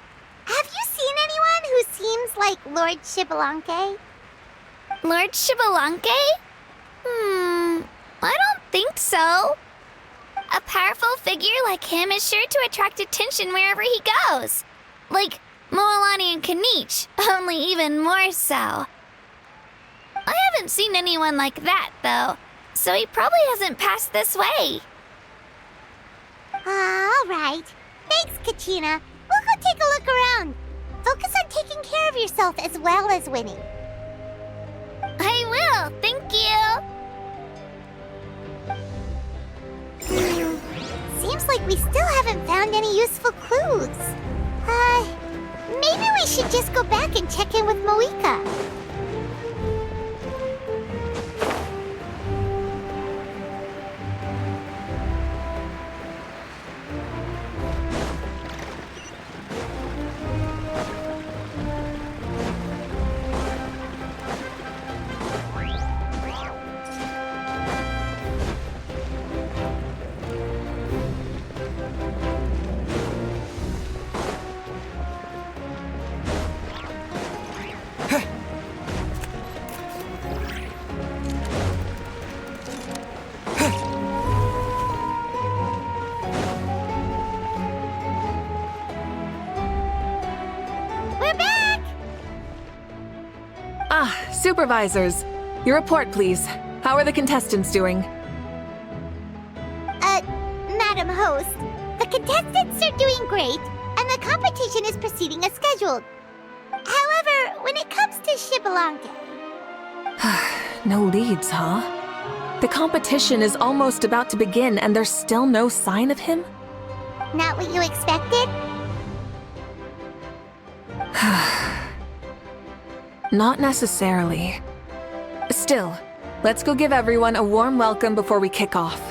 have you seen anyone who seems like Lord Xbalanque? Lord Xbalanque? I don't think so. A powerful figure like him is sure to attract attention wherever he goes. Like Moalani and Kanich, only even more so. I haven't seen anyone like that, though, so he probably hasn't passed this way. All right. Thanks, Kachina. We'll go take a look around. Focus on taking care of yourself as well as winning. I will, thank you. Seems like we still haven't found any useful clues. Maybe we should just go back and check in with Mavuika. Supervisors, your report, please. How are the contestants doing? Madam Host, the contestants are doing great, and the competition is proceeding as scheduled. However, when it comes to Xbalanque... No leads, huh? The competition is almost about to begin, and there's still no sign of him? Not what you expected? Not necessarily. Still, let's go give everyone a warm welcome before we kick off.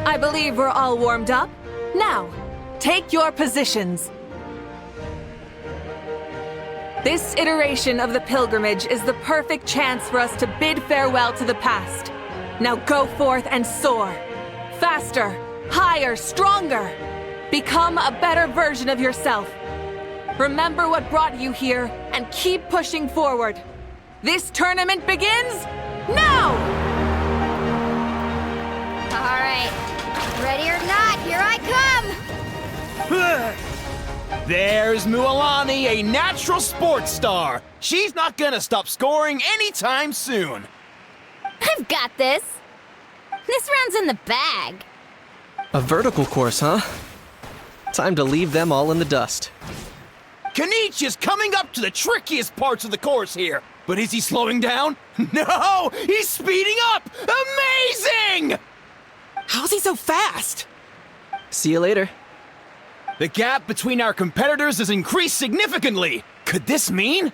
I believe we're all warmed up. Now, take your positions. This iteration of the pilgrimage is the perfect chance for us to bid farewell to the past. Now go forth and soar. Faster, higher, stronger. Become a better version of yourself. remember what brought you here and keep pushing forward. This tournament begins now! All right. Ready or not, here I come! There's Mualani, a natural sports star. She's not gonna stop scoring anytime soon. I've got this. This round's in the bag. A vertical course, huh? Time to leave them all in the dust. Kenichi is coming up to the trickiest parts of the course here. But is he slowing down? No! He's speeding up! Amazing! How's he so fast? See you later. The gap between our competitors has increased significantly. Could this mean?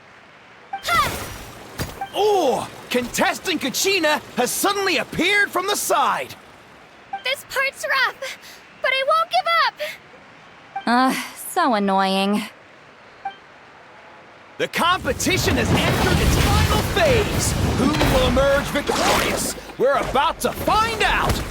Oh! Contestant Kachina has suddenly appeared from the side. This part's rough, but I won't give up. So annoying. The competition has entered its final phase. Who will emerge victorious? We're about to find out.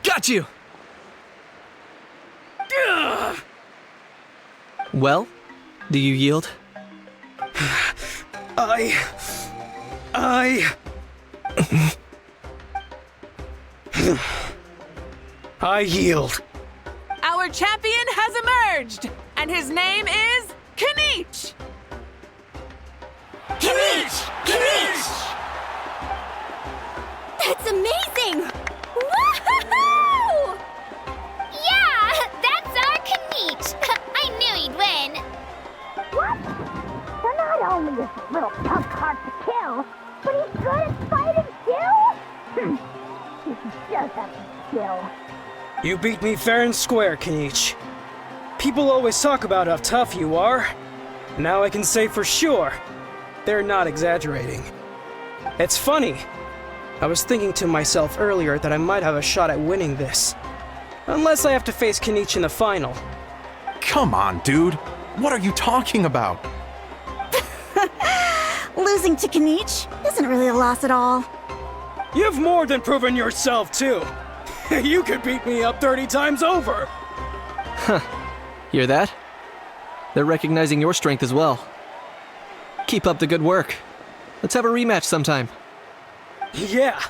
Got you! Well, do you yield? I yield. Our champion has emerged, and his name is Kenichi! That's amazing! Woohoo! Yeah, that's our Kenichi. I knew he'd win. What? They're not only this little punk hard to kill, but he's good at fighting too? This is just a skill. You beat me fair and square, Kenichi. People always talk about how tough you are. Now I can say for sure, they're not exaggerating. It's funny. I was thinking to myself earlier that I might have a shot at winning this. Unless I have to face Kenichi in the final. Come on, dude. What are you talking about? Losing to Kenichi isn't really a loss at all. You've more than proven yourself, too. You could beat me up 30 times over. Huh. Hear that? They're recognizing your strength as well. Keep up the good work. Let's have a rematch sometime. Yeah.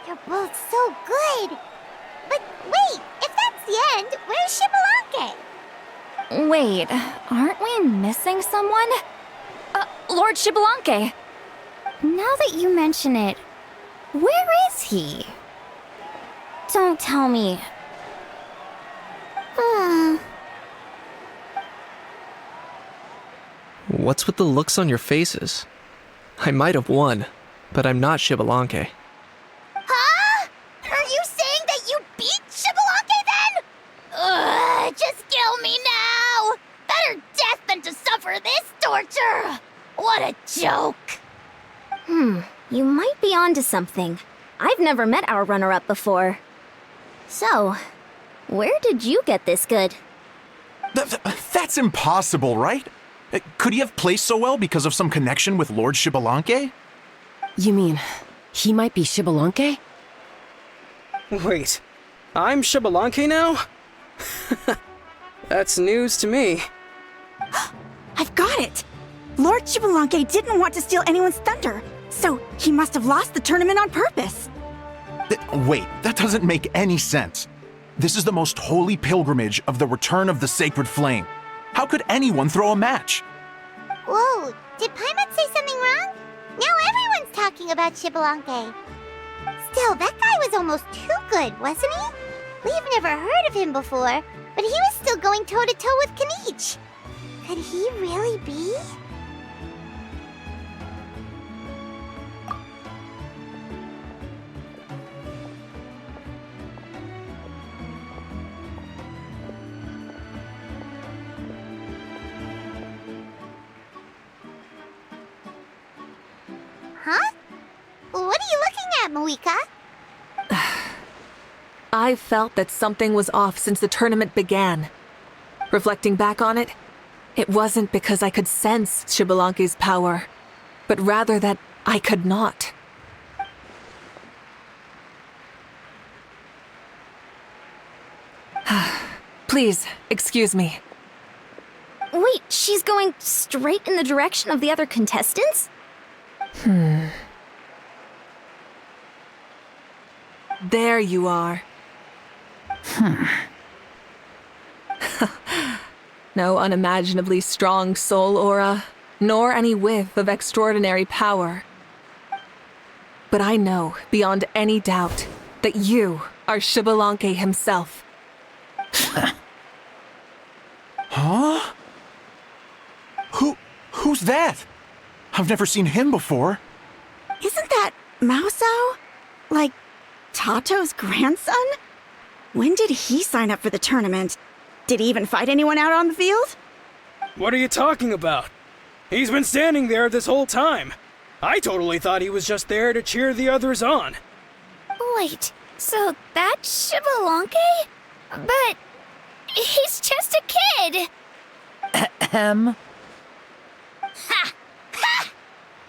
You're both so good. But wait, if that's the end, where's Shibalanke? Wait, aren't we missing someone? Lord Shibalanke! Now that you mention it, where is he? Don't tell me. What's with the looks on your faces? I might have won, but I'm not Shibalanke. Huh? Are you saying that you beat Shibalanke then? Ugh, just kill me now! Better death than to suffer this torture! What a joke! You might be onto something. I've never met our runner-up before. So, where did you get this good? That's impossible, right? Could he have placed so well because of some connection with Lord Shibalanke? You mean, he might be Shibalanke? Wait, I'm Shibalanke now? That's news to me. I've got it! Lord Shibalanke didn't want to steal anyone's thunder, so he must have lost the tournament on purpose. Wait, that doesn't make any sense. This is the most holy pilgrimage of the return of the sacred flame. How could anyone throw a match? Whoa, did Paimon say something wrong? Now everyone's talking about Shibalanke. Still, that guy was almost too good, wasn't he? We've never heard of him before, but he was still going toe-to-toe with Kenichi. Could he really be? Huh? What are you looking at, Mavuika? I've felt that something was off since the tournament began. Reflecting back on it, it wasn't because I could sense Xbalanque's power, but rather that I could not. Please, excuse me. Wait, she's going straight in the direction of the other contestants? There you are. No unimaginably strong soul aura, nor any whiff of extraordinary power. But I know, beyond any doubt, that you are Xbalanque himself. Huh? Who's that? I've never seen him before. Isn't that Mauso? Like, Tato's grandson? When did he sign up for the tournament? Did he even fight anyone out on the field? What are you talking about? He's been standing there this whole time. I totally thought he was just there to cheer the others on. Wait, so that's Xbalanque? But he's just a kid. Ha! Ha!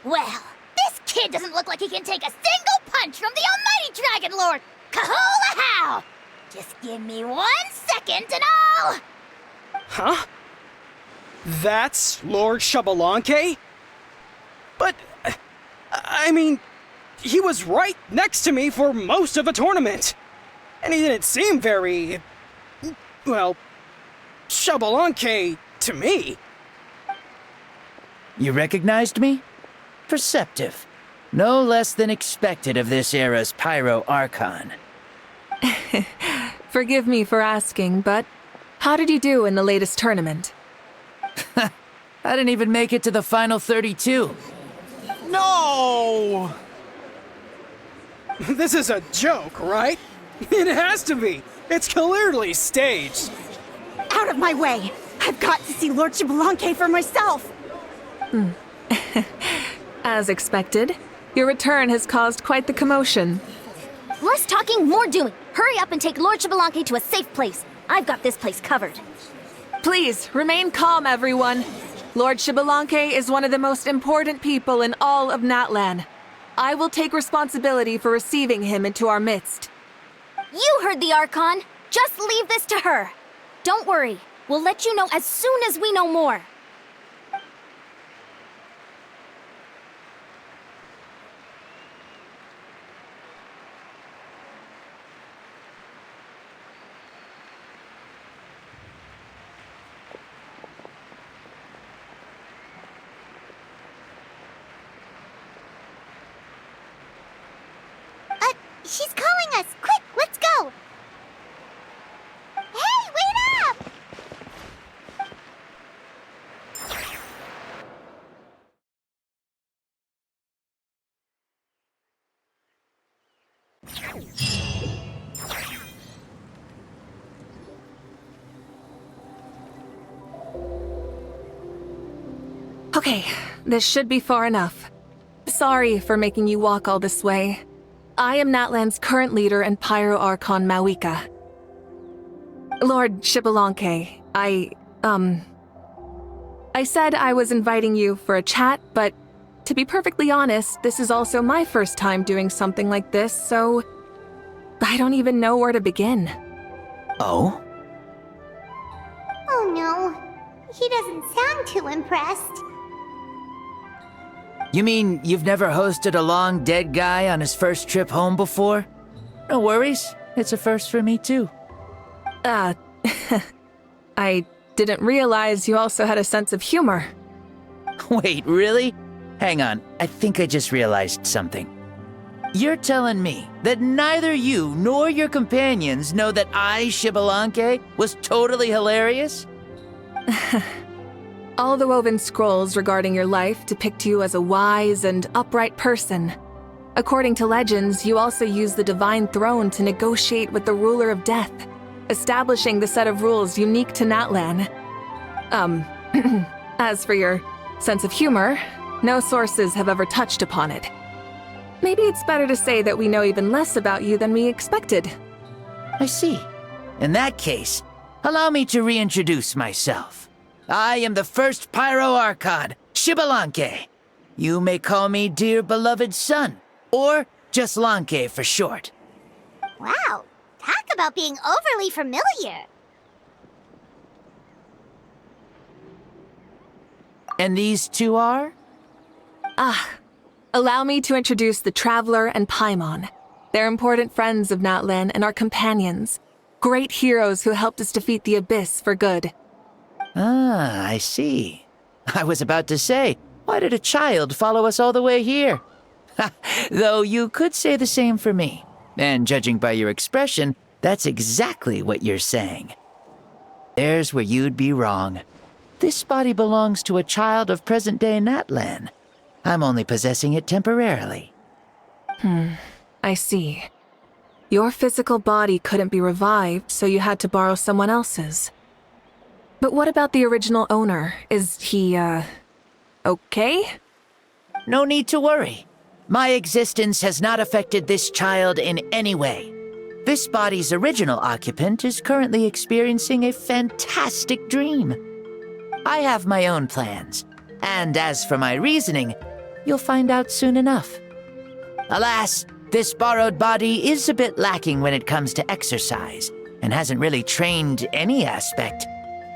Well, this kid doesn't look like he can take a single punch from the almighty Dragon Lord! Kahola how! Just give me 1 second and I'll... Huh? That's Lord Xbalanque? But, I mean, he was right next to me for most of the tournament. And he didn't seem very... well, Xbalanque to me. You recognized me? Perceptive. No less than expected of this era's Pyro Archon. Forgive me for asking, but how did you do in the latest tournament? I didn't even make it to the final 32. No! This is a joke, right? It has to be. It's clearly staged. Out of my way! I've got to see Lord Xbalanque for myself! As expected, your return has caused quite the commotion. Less talking, more doing. Hurry up and take Lord Xbalanque to a safe place. I've got this place covered. Please, remain calm, everyone. Lord Xbalanque is one of the most important people in all of Natlan. I will take responsibility for receiving him into our midst. You heard the Archon. Just leave this to her. Don't worry. We'll let you know as soon as we know more. She's calling us! Quick, let's go! Hey, wait up! Okay, this should be far enough. Sorry for making you walk all this way. I am Natlan's current leader and Pyro Archon Mavuika. Lord Xbalanque, I said I was inviting you for a chat, but to be perfectly honest, this is also my first time doing something like this, so I don't even know where to begin. Oh? Oh no, he doesn't sound too impressed. You mean you've never hosted a long dead guy on his first trip home before? No worries. It's a first for me too. I didn't realize you also had a sense of humor. Wait, really? Hang on, I think I just realized something. You're telling me that neither you nor your companions know that I, Xbalanque, was totally hilarious? All the woven scrolls regarding your life depict you as a wise and upright person. According to legends, you also use the Divine Throne to negotiate with the Ruler of Death, establishing the set of rules unique to Natlan. As for your sense of humor, no sources have ever touched upon it. Maybe it's better to say that we know even less about you than we expected. I see. In that case, allow me to reintroduce myself. I am the first Pyro Archon, Xbalanque. You may call me dear beloved son, or just Lanque for short. Wow, talk about being overly familiar. And these two are? Allow me to introduce the Traveler and Paimon. They're important friends of Natlan and our companions. Great heroes who helped us defeat the Abyss for good. Ah, I see. I was about to say, why did a child follow us all the way here? Though you could say the same for me. And judging by your expression, that's exactly what you're saying. There's where you'd be wrong. This body belongs to a child of present-day Natlan. I'm only possessing it temporarily. I see. Your physical body couldn't be revived, so you had to borrow someone else's. But what about the original owner? Is he, okay? No need to worry. My existence has not affected this child in any way. This body's original occupant is currently experiencing a fantastic dream. I have my own plans, and as for my reasoning, you'll find out soon enough. Alas, this borrowed body is a bit lacking when it comes to exercise, and hasn't really trained any aspect.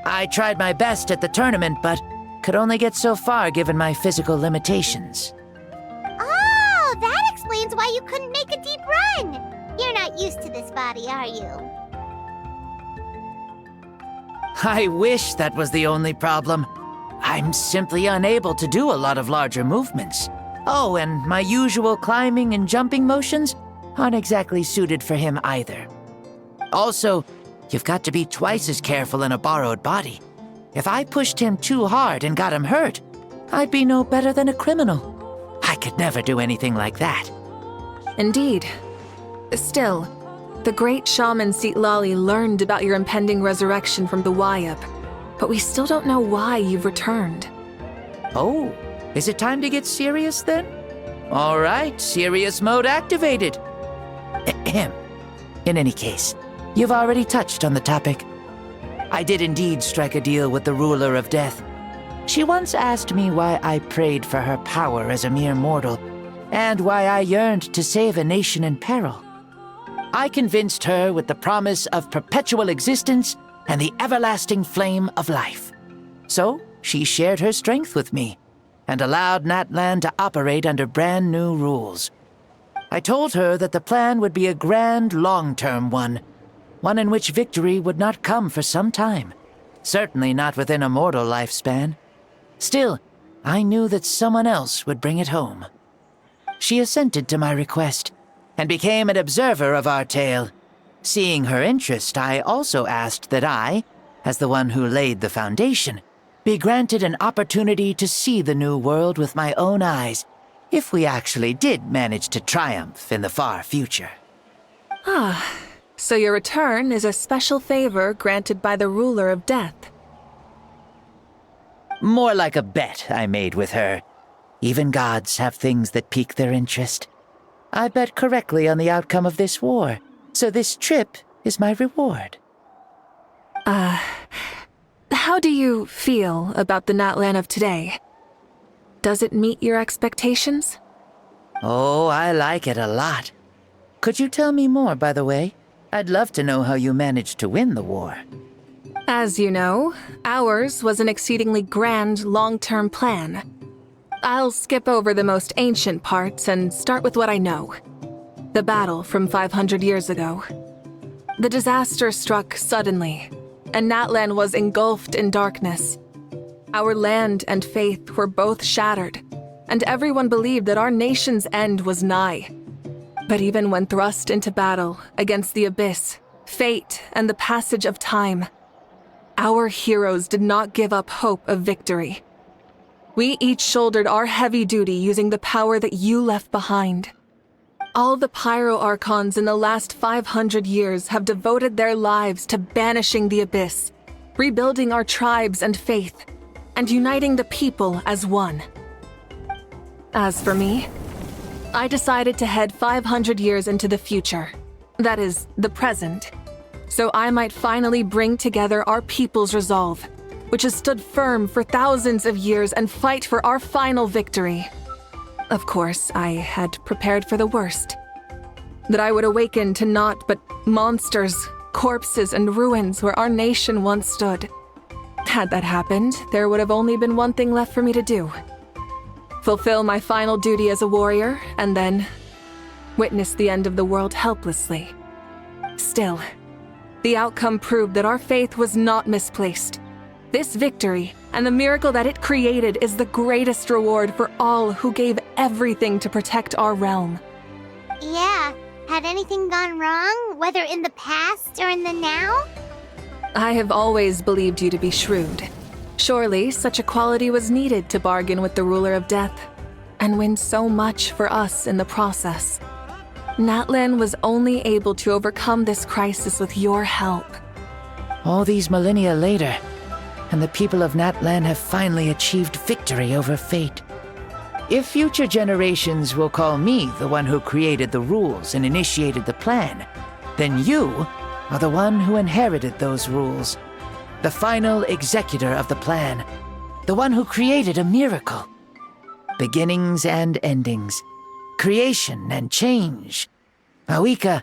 I tried my best at the tournament, but could only get so far given my physical limitations. Oh, that explains why you couldn't make a deep run. You're not used to this body, are you? I wish that was the only problem. I'm simply unable to do a lot of larger movements. Oh, and my usual climbing and jumping motions aren't exactly suited for him either. Also, you've got to be twice as careful in a borrowed body. If I pushed him too hard and got him hurt, I'd be no better than a criminal. I could never do anything like that. Indeed. Still, the great shaman Citlali learned about your impending resurrection from the Wayup, but we still don't know why you've returned. Oh, is it time to get serious then? All right, serious mode activated. Ahem. In any case, you've already touched on the topic. I did indeed strike a deal with the ruler of death. She once asked me why I prayed for her power as a mere mortal, and why I yearned to save a nation in peril. I convinced her with the promise of perpetual existence and the everlasting flame of life. So she shared her strength with me, and allowed Natlan to operate under brand new rules. I told her that the plan would be a grand, long-term one in which victory would not come for some time, certainly not within a mortal lifespan. Still, I knew that someone else would bring it home. She assented to my request, and became an observer of our tale. Seeing her interest, I also asked that I, as the one who laid the foundation, be granted an opportunity to see the new world with my own eyes, if we actually did manage to triumph in the far future. So your return is a special favor granted by the ruler of death. More like a bet I made with her. Even gods have things that pique their interest. I bet correctly on the outcome of this war, so this trip is my reward. How do you feel about the Natlan of today? Does it meet your expectations? Oh, I like it a lot. Could you tell me more, by the way? I'd love to know how you managed to win the war. As you know, ours was an exceedingly grand, long-term plan. I'll skip over the most ancient parts and start with what I know. The battle from 500 years ago. The disaster struck suddenly, and Natlan was engulfed in darkness. Our land and faith were both shattered, and everyone believed that our nation's end was nigh. But even when thrust into battle against the Abyss, fate, and the passage of time, our heroes did not give up hope of victory. We each shouldered our heavy duty using the power that you left behind. All the Pyro Archons in the last 500 years have devoted their lives to banishing the Abyss, rebuilding our tribes and faith, and uniting the people as one. As for me, I decided to head 500 years into the future, that is, the present, so I might finally bring together our people's resolve, which has stood firm for thousands of years, and fight for our final victory. Of course, I had prepared for the worst. That I would awaken to naught but monsters, corpses, and ruins where our nation once stood. Had that happened, there would have only been one thing left for me to do. Fulfill my final duty as a warrior, and then witness the end of the world helplessly. Still, the outcome proved that our faith was not misplaced. This victory, and the miracle that it created, is the greatest reward for all who gave everything to protect our realm. Yeah. Had anything gone wrong, whether in the past or in the now? I have always believed you to be shrewd. Surely, such a quality was needed to bargain with the ruler of death, and win so much for us in the process. Natlan was only able to overcome this crisis with your help. All these millennia later, and the people of Natlan have finally achieved victory over fate. If future generations will call me the one who created the rules and initiated the plan, then you are the one who inherited those rules. The final executor of the plan. The one who created a miracle. Beginnings and endings. Creation and change. Mavuika,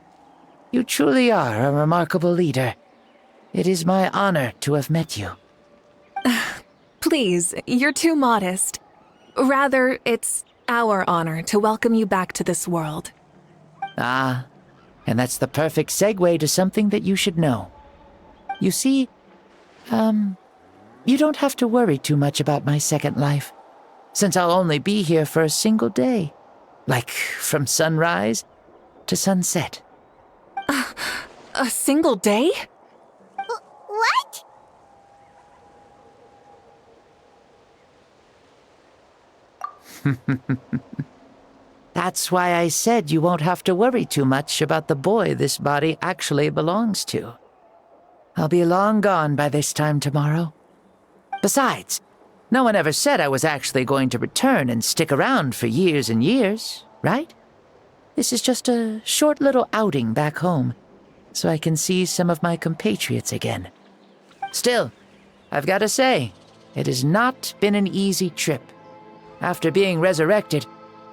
you truly are a remarkable leader. It is my honor to have met you. Please, you're too modest. Rather, it's our honor to welcome you back to this world. Ah, and that's the perfect segue to something that you should know. You see, you don't have to worry too much about my second life, since I'll only be here for a single day. Like, from sunrise to sunset. A single day? What? That's why I said you won't have to worry too much about the boy this body actually belongs to. I'll be long gone by this time tomorrow. Besides, no one ever said I was actually going to return and stick around for years and years, right? This is just a short little outing back home, so I can see some of my compatriots again. Still, I've got to say, it has not been an easy trip. After being resurrected,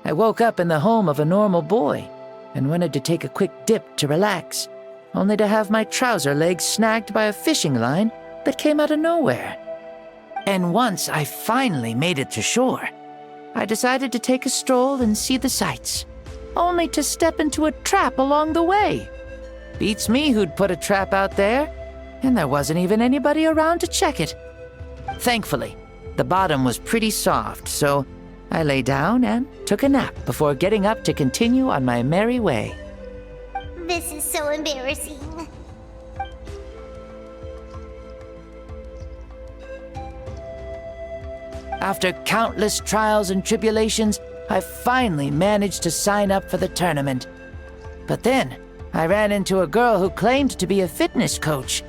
I woke up in the home of a normal boy and wanted to take a quick dip to relax, only to have my trouser legs snagged by a fishing line that came out of nowhere. And once I finally made it to shore, I decided to take a stroll and see the sights, only to step into a trap along the way. Beats me who'd put a trap out there, and there wasn't even anybody around to check it. Thankfully, the bottom was pretty soft, so I lay down and took a nap before getting up to continue on my merry way. This is so embarrassing. After countless trials and tribulations, I finally managed to sign up for the tournament. But then, I ran into a girl who claimed to be a fitness coach.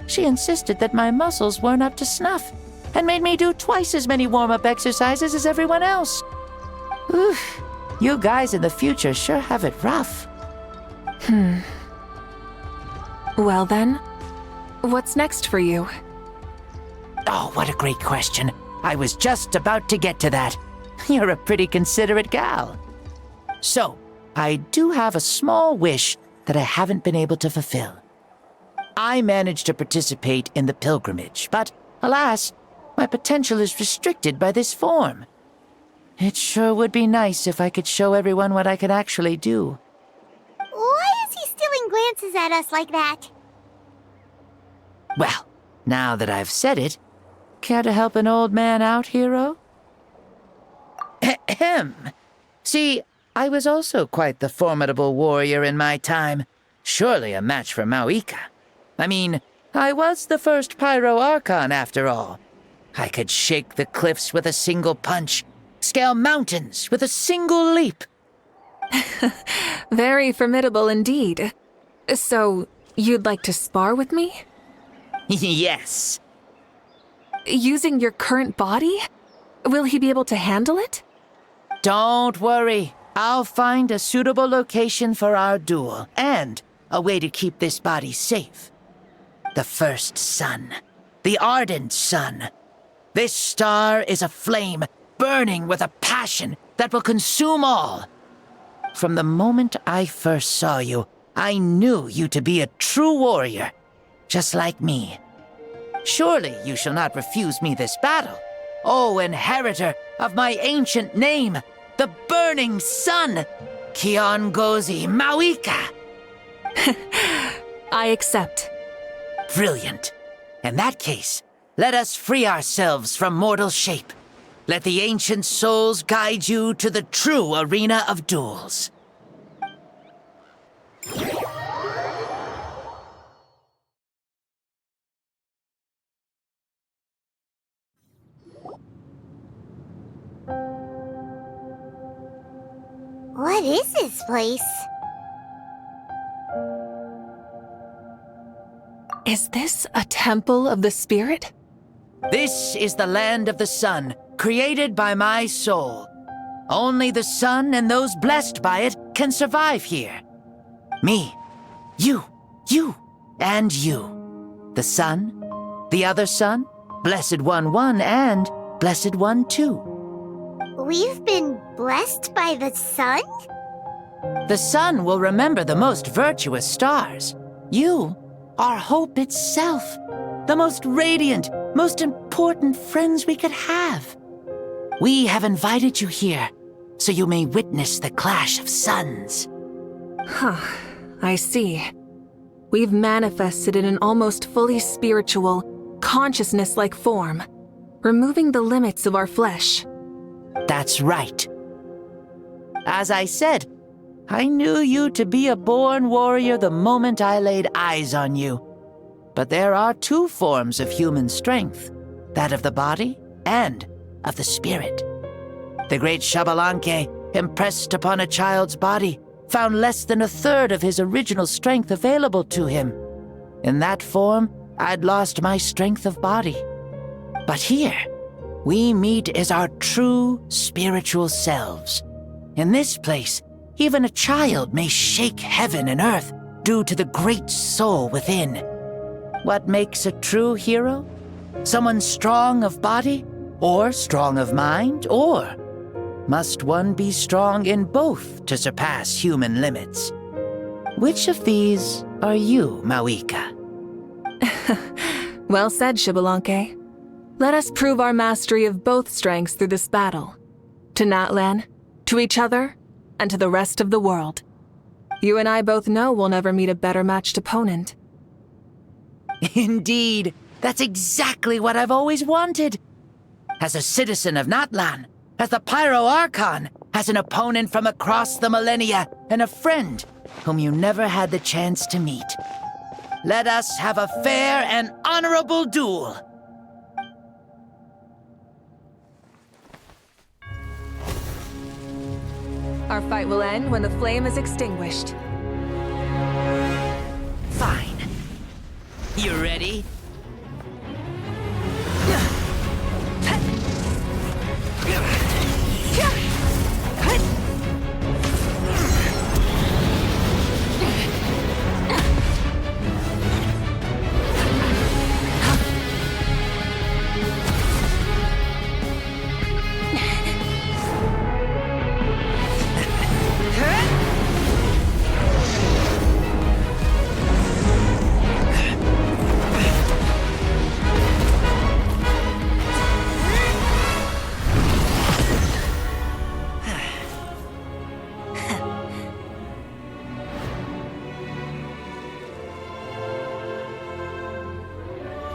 She insisted that my muscles weren't up to snuff, and made me do twice as many warm-up exercises as everyone else. Oof, you guys in the future sure have it rough. Well then, what's next for you? Oh, what a great question. I was just about to get to that. You're a pretty considerate gal. So, I do have a small wish that I haven't been able to fulfill. I managed to participate in the pilgrimage, but alas, my potential is restricted by this form. It sure would be nice if I could show everyone what I can actually do. Why is he stealing glances at us like that? Well, now that I've said it, care to help an old man out, hero? Ahem. See, I was also quite the formidable warrior in my time. Surely a match for Mavuika. I mean, I was the first Pyro Archon after all. I could shake the cliffs with a single punch, scale mountains with a single leap. Very formidable indeed. So, you'd like to spar with me? Yes. Using your current body? Will he be able to handle it? Don't worry. I'll find a suitable location for our duel, and a way to keep this body safe. The first sun. The ardent sun. This star is a flame, burning with a passion that will consume all. From the moment I first saw you, I knew you to be a true warrior, just like me. Surely you shall not refuse me this battle, O inheritor of my ancient name, the burning sun, Kiongozi Mavuika. I accept. Brilliant. In that case, let us free ourselves from mortal shape. Let the ancient souls guide you to the true arena of duels. What is this place? Is this a temple of the spirit? This is the land of the sun, created by my soul. Only the sun and those blessed by it can survive here. Me, you, and you. The sun, the other sun, Blessed One 1, and Blessed One 2. We've been blessed by the sun? The sun will remember the most virtuous stars. You are hope itself, the most radiant, most important friends we could have. We have invited you here so you may witness the clash of suns. Huh, I see. We've manifested in an almost fully spiritual, consciousness-like form, removing the limits of our flesh. That's right. As I said, I knew you to be a born warrior the moment I laid eyes on you. But there are two forms of human strength, that of the body and of the spirit. The great Xbalanque, impressed upon a child's body, found less than a third of his original strength available to him. In that form, I'd lost my strength of body. But here, we meet as our true spiritual selves. In this place, even a child may shake heaven and earth due to the great soul within. What makes a true hero? Someone strong of body, or strong of mind, or must one be strong in both to surpass human limits? Which of these are you, Mavuika? Well said, Xbalanque. Let us prove our mastery of both strengths through this battle. To Natlan, to each other, and to the rest of the world. You and I both know we'll never meet a better matched opponent. Indeed, that's exactly what I've always wanted. As a citizen of Natlan, as the Pyro Archon, as an opponent from across the millennia, and a friend whom you never had the chance to meet. Let us have a fair and honorable duel. Our fight will end when the flame is extinguished. Fine. You ready?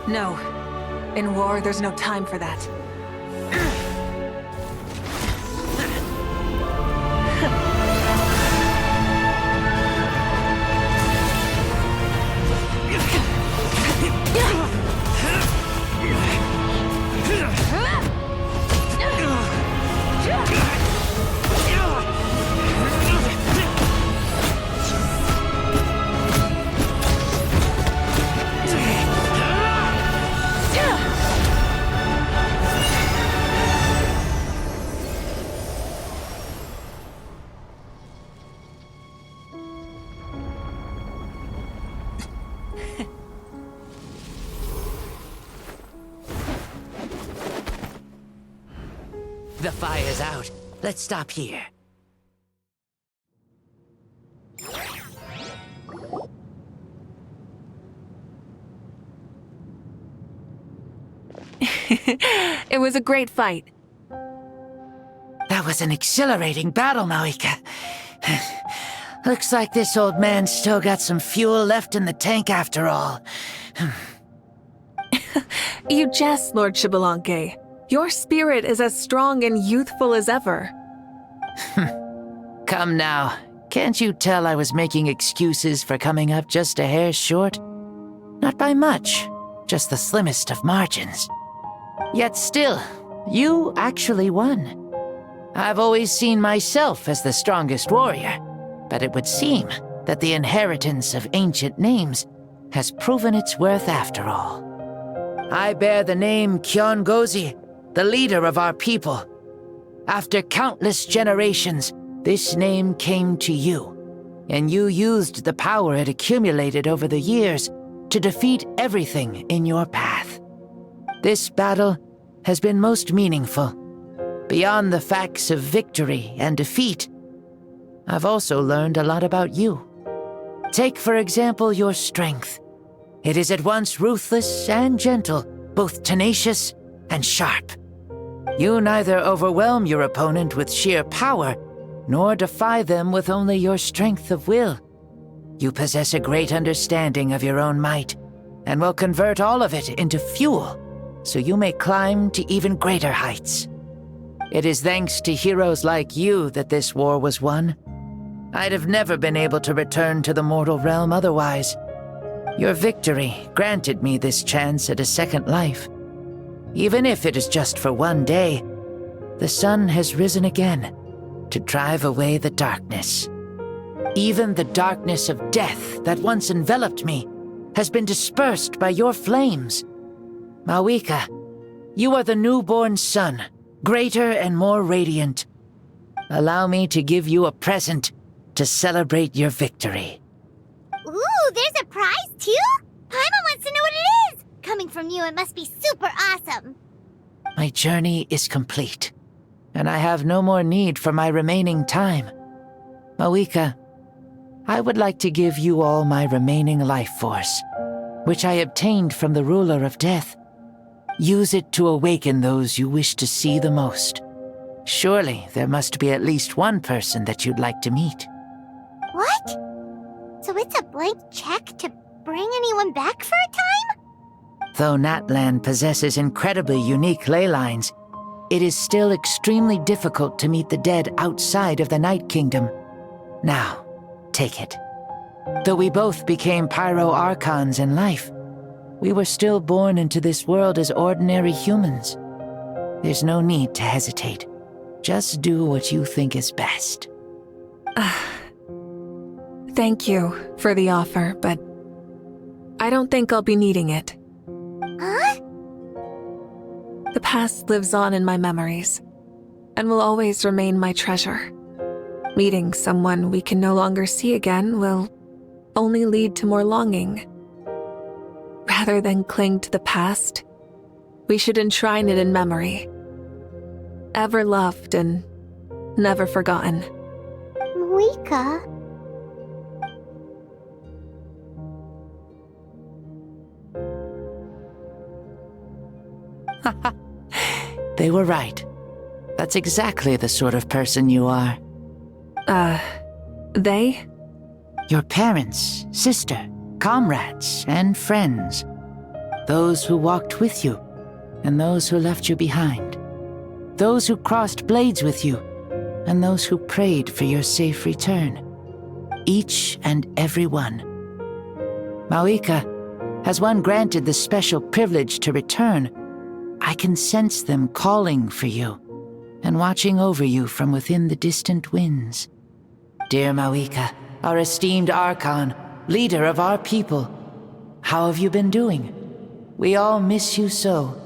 No. In war, there's no time for that. The fire's out. Let's stop here. It was a great fight. That was an exhilarating battle, Mavuika. Looks like this old man's still got some fuel left in the tank after all. You jest, Lord Xbalanque. Your spirit is as strong and youthful as ever. Come now. Can't you tell I was making excuses for coming up just a hair short? Not by much, just the slimmest of margins. Yet still, you actually won. I've always seen myself as the strongest warrior, but it would seem that the inheritance of ancient names has proven its worth after all. I bear the name Kiongozi, the leader of our people. After countless generations, this name came to you, and you used the power it accumulated over the years to defeat everything in your path. This battle has been most meaningful. Beyond the facts of victory and defeat, I've also learned a lot about you. Take, for example, your strength. It is at once ruthless and gentle, both tenacious and sharp. You neither overwhelm your opponent with sheer power, nor defy them with only your strength of will. You possess a great understanding of your own might, and will convert all of it into fuel, so you may climb to even greater heights. It is thanks to heroes like you that this war was won. I'd have never been able to return to the mortal realm otherwise. Your victory granted me this chance at a second life. Even if it is just for one day, the sun has risen again to drive away the darkness. Even the darkness of death that once enveloped me has been dispersed by your flames. Mavuika, you are the newborn sun, greater and more radiant. Allow me to give you a present to celebrate your victory. Ooh, there's a prize too? Paimon wants to know what it is! Coming from you, it must be super awesome. My journey is complete, and I have no more need for my remaining time. Mavuika, I would like to give you all my remaining life force, which I obtained from the ruler of death. Use it to awaken those you wish to see the most. Surely there must be at least one person that you'd like to meet. What? So it's a blank check to bring anyone back for a time? Though Natlan possesses incredibly unique ley lines, it is still extremely difficult to meet the dead outside of the Night Kingdom. Now, take it. Though we both became Pyro Archons in life, we were still born into this world as ordinary humans. There's no need to hesitate. Just do what you think is best. Thank you for the offer, but I don't think I'll be needing it. Huh? The past lives on in my memories, and will always remain my treasure. Meeting someone we can no longer see again will only lead to more longing. Rather than cling to the past, we should enshrine it in memory. Ever loved and never forgotten. Mavuika? They were right. That's exactly the sort of person you are. They? Your parents, sister, comrades, and friends. Those who walked with you, and those who left you behind. Those who crossed blades with you, and those who prayed for your safe return. Each and every one. Mavuika, has one granted the special privilege to return, I can sense them calling for you, and watching over you from within the distant winds. Dear Mavuika, our esteemed Archon, leader of our people, how have you been doing? We all miss you so.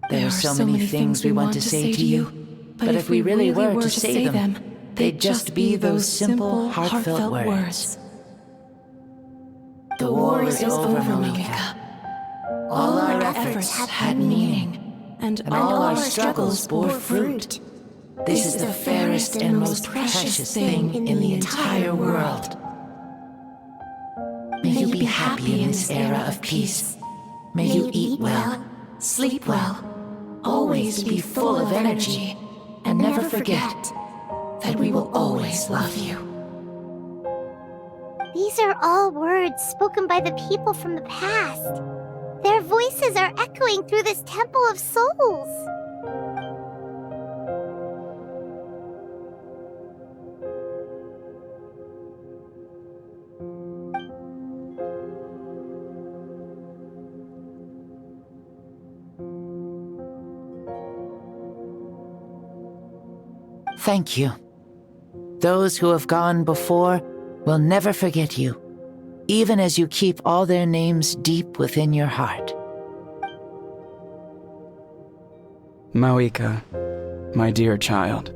There are so many things we want to say to you, but if we really were to say them, they'd just be those simple, heartfelt words. The war is over, Mavuika. All our efforts had meaning. and all our struggles bore fruit. This is the fairest and most precious thing in the entire world. May you be happy in this era of peace. May you eat well, sleep well, always be full of energy, and never forget that we will always love you. These are all words spoken by the people from the past. Their voices are echoing through this Temple of Souls. Thank you. Those who have gone before will never forget you, even as you keep all their names deep within your heart. Mavuika, my dear child,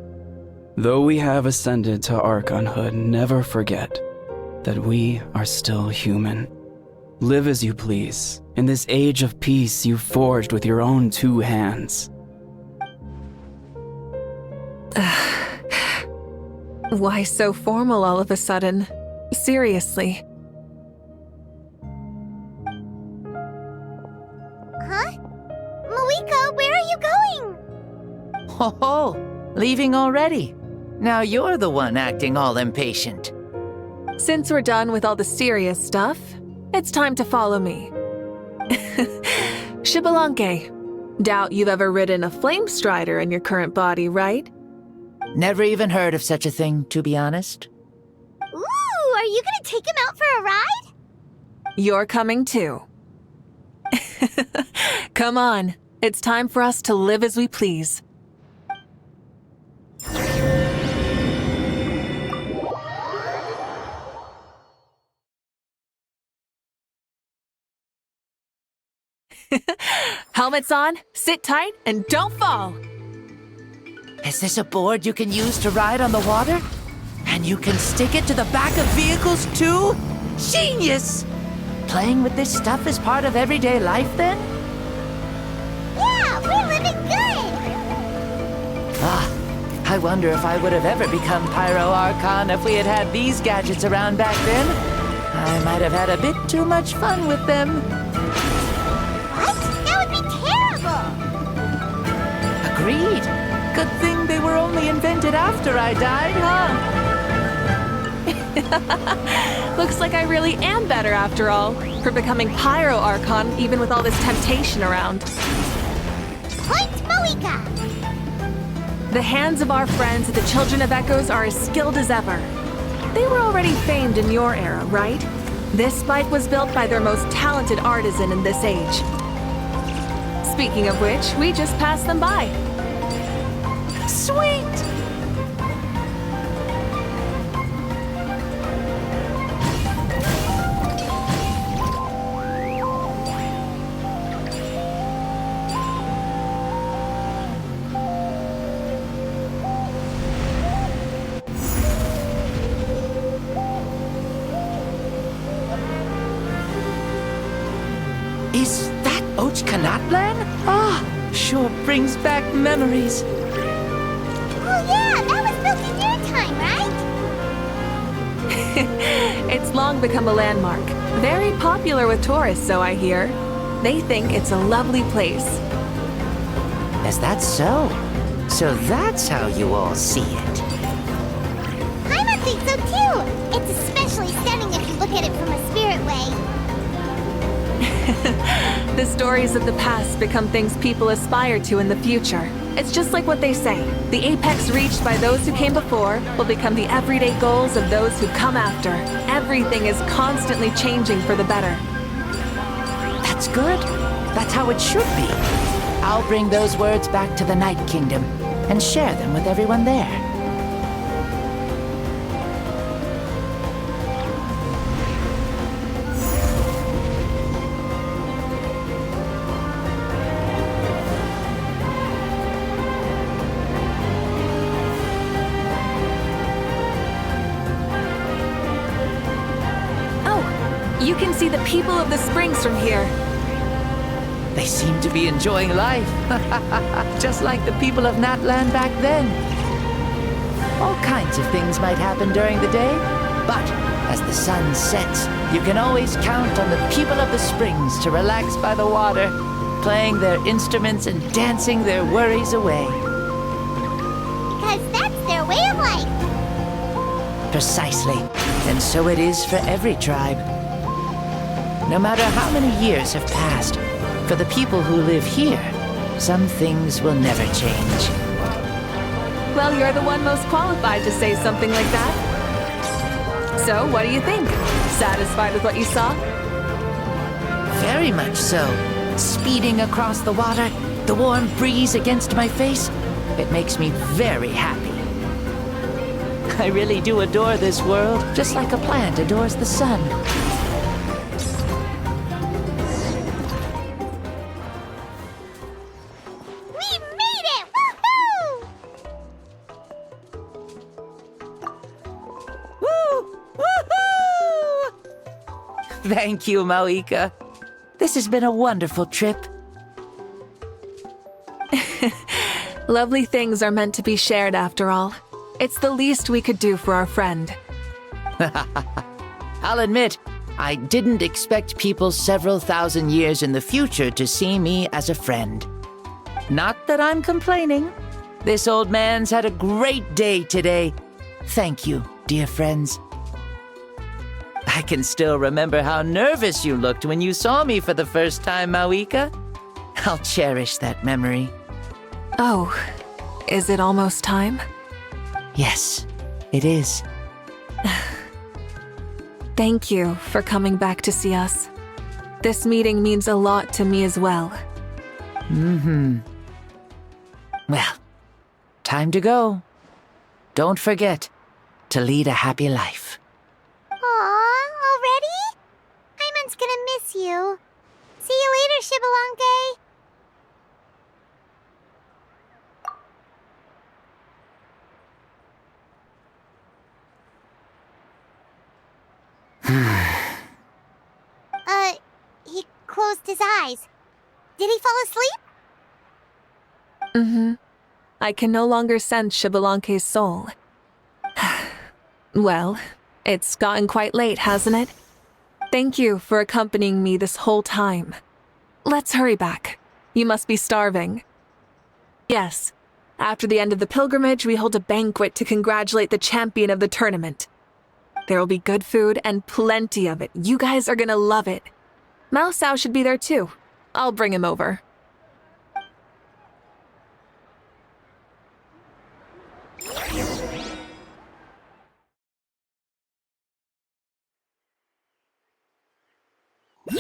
though we have ascended to Archonhood, never forget that we are still human. Live as you please, in this age of peace you forged with your own 2 hands. Why so formal all of a sudden? Seriously. Huh? Mavuika, where are you going? Ho ho! Leaving already? Now you're the one acting all impatient. Since we're done with all the serious stuff, it's time to follow me. Xbalanque, doubt you've ever ridden a flame strider in your current body, right? Never even heard of such a thing, to be honest. Ooh, are you gonna take him out for a ride? You're coming too. Come on, it's time for us to live as we please. Helmets on, sit tight, and don't fall! Is this a board you can use to ride on the water? And you can stick it to the back of vehicles too? Genius! Playing with this stuff is part of everyday life then? Yeah, we're living good! I wonder if I would have ever become Pyro Archon if we had had these gadgets around back then. I might have had a bit too much fun with them. What? That would be terrible! Agreed. Good thing they were only invented after I died, huh? Looks like I really am better after all, for becoming Pyro Archon even with all this temptation around. Point Mavuika! The hands of our friends at the Children of Echoes are as skilled as ever. They were already famed in your era, right? This bike was built by their most talented artisan in this age. Speaking of which, we just passed them by. Sweet! Is that Ochkanatlan? Sure brings back memories. Oh yeah, that was built in your time, right? It's long become a landmark. Very popular with tourists, so I hear. They think it's a lovely place. Is that so? So that's how you all see it. Paimon thinks so too! It's especially stunning if you look at it from a spirit way. The stories of the past become things people aspire to in the future. It's just like what they say. The apex reached by those who came before will become the everyday goals of those who come after. Everything is constantly changing for the better. That's good. That's how it should be. I'll bring those words back to the Night Kingdom and share them with everyone there. You can see the people of the springs from here. They seem to be enjoying life. Just like the people of Natland back then. All kinds of things might happen during the day, but as the sun sets, you can always count on the people of the springs to relax by the water, playing their instruments and dancing their worries away. Because that's their way of life. Precisely. And so it is for every tribe. No matter how many years have passed, for the people who live here, some things will never change. Well, you're the one most qualified to say something like that. So, what do you think? Satisfied with what you saw? Very much so. Speeding across the water, the warm breeze against my face, it makes me very happy. I really do adore this world, just like a plant adores the sun. We made it! Woohoo! Woo! Woohoo! Thank you, Mavuika. This has been a wonderful trip. Lovely things are meant to be shared after all. It's the least we could do for our friend. I'll admit, I didn't expect people several thousand years in the future to see me as a friend. Not that I'm complaining. This old man's had a great day today. Thank you, dear friends. I can still remember how nervous you looked when you saw me for the first time, Mavuika. I'll cherish that memory. Oh, is it almost time? Yes, it is. Thank you for coming back to see us. This meeting means a lot to me as well. Well, time to go. Don't forget to lead a happy life. Aw, already? Paimon's gonna miss you. See you later, Shibalanke. He closed his eyes. Did he fall asleep? I can no longer sense Shibalanke's soul. Well, it's gotten quite late, hasn't it? Thank you for accompanying me this whole time. Let's hurry back. You must be starving. Yes, after the end of the pilgrimage, we hold a banquet to congratulate the champion of the tournament. There will be good food and plenty of it. You guys are gonna love it. Mao Sao should be there too. I'll bring him over. Do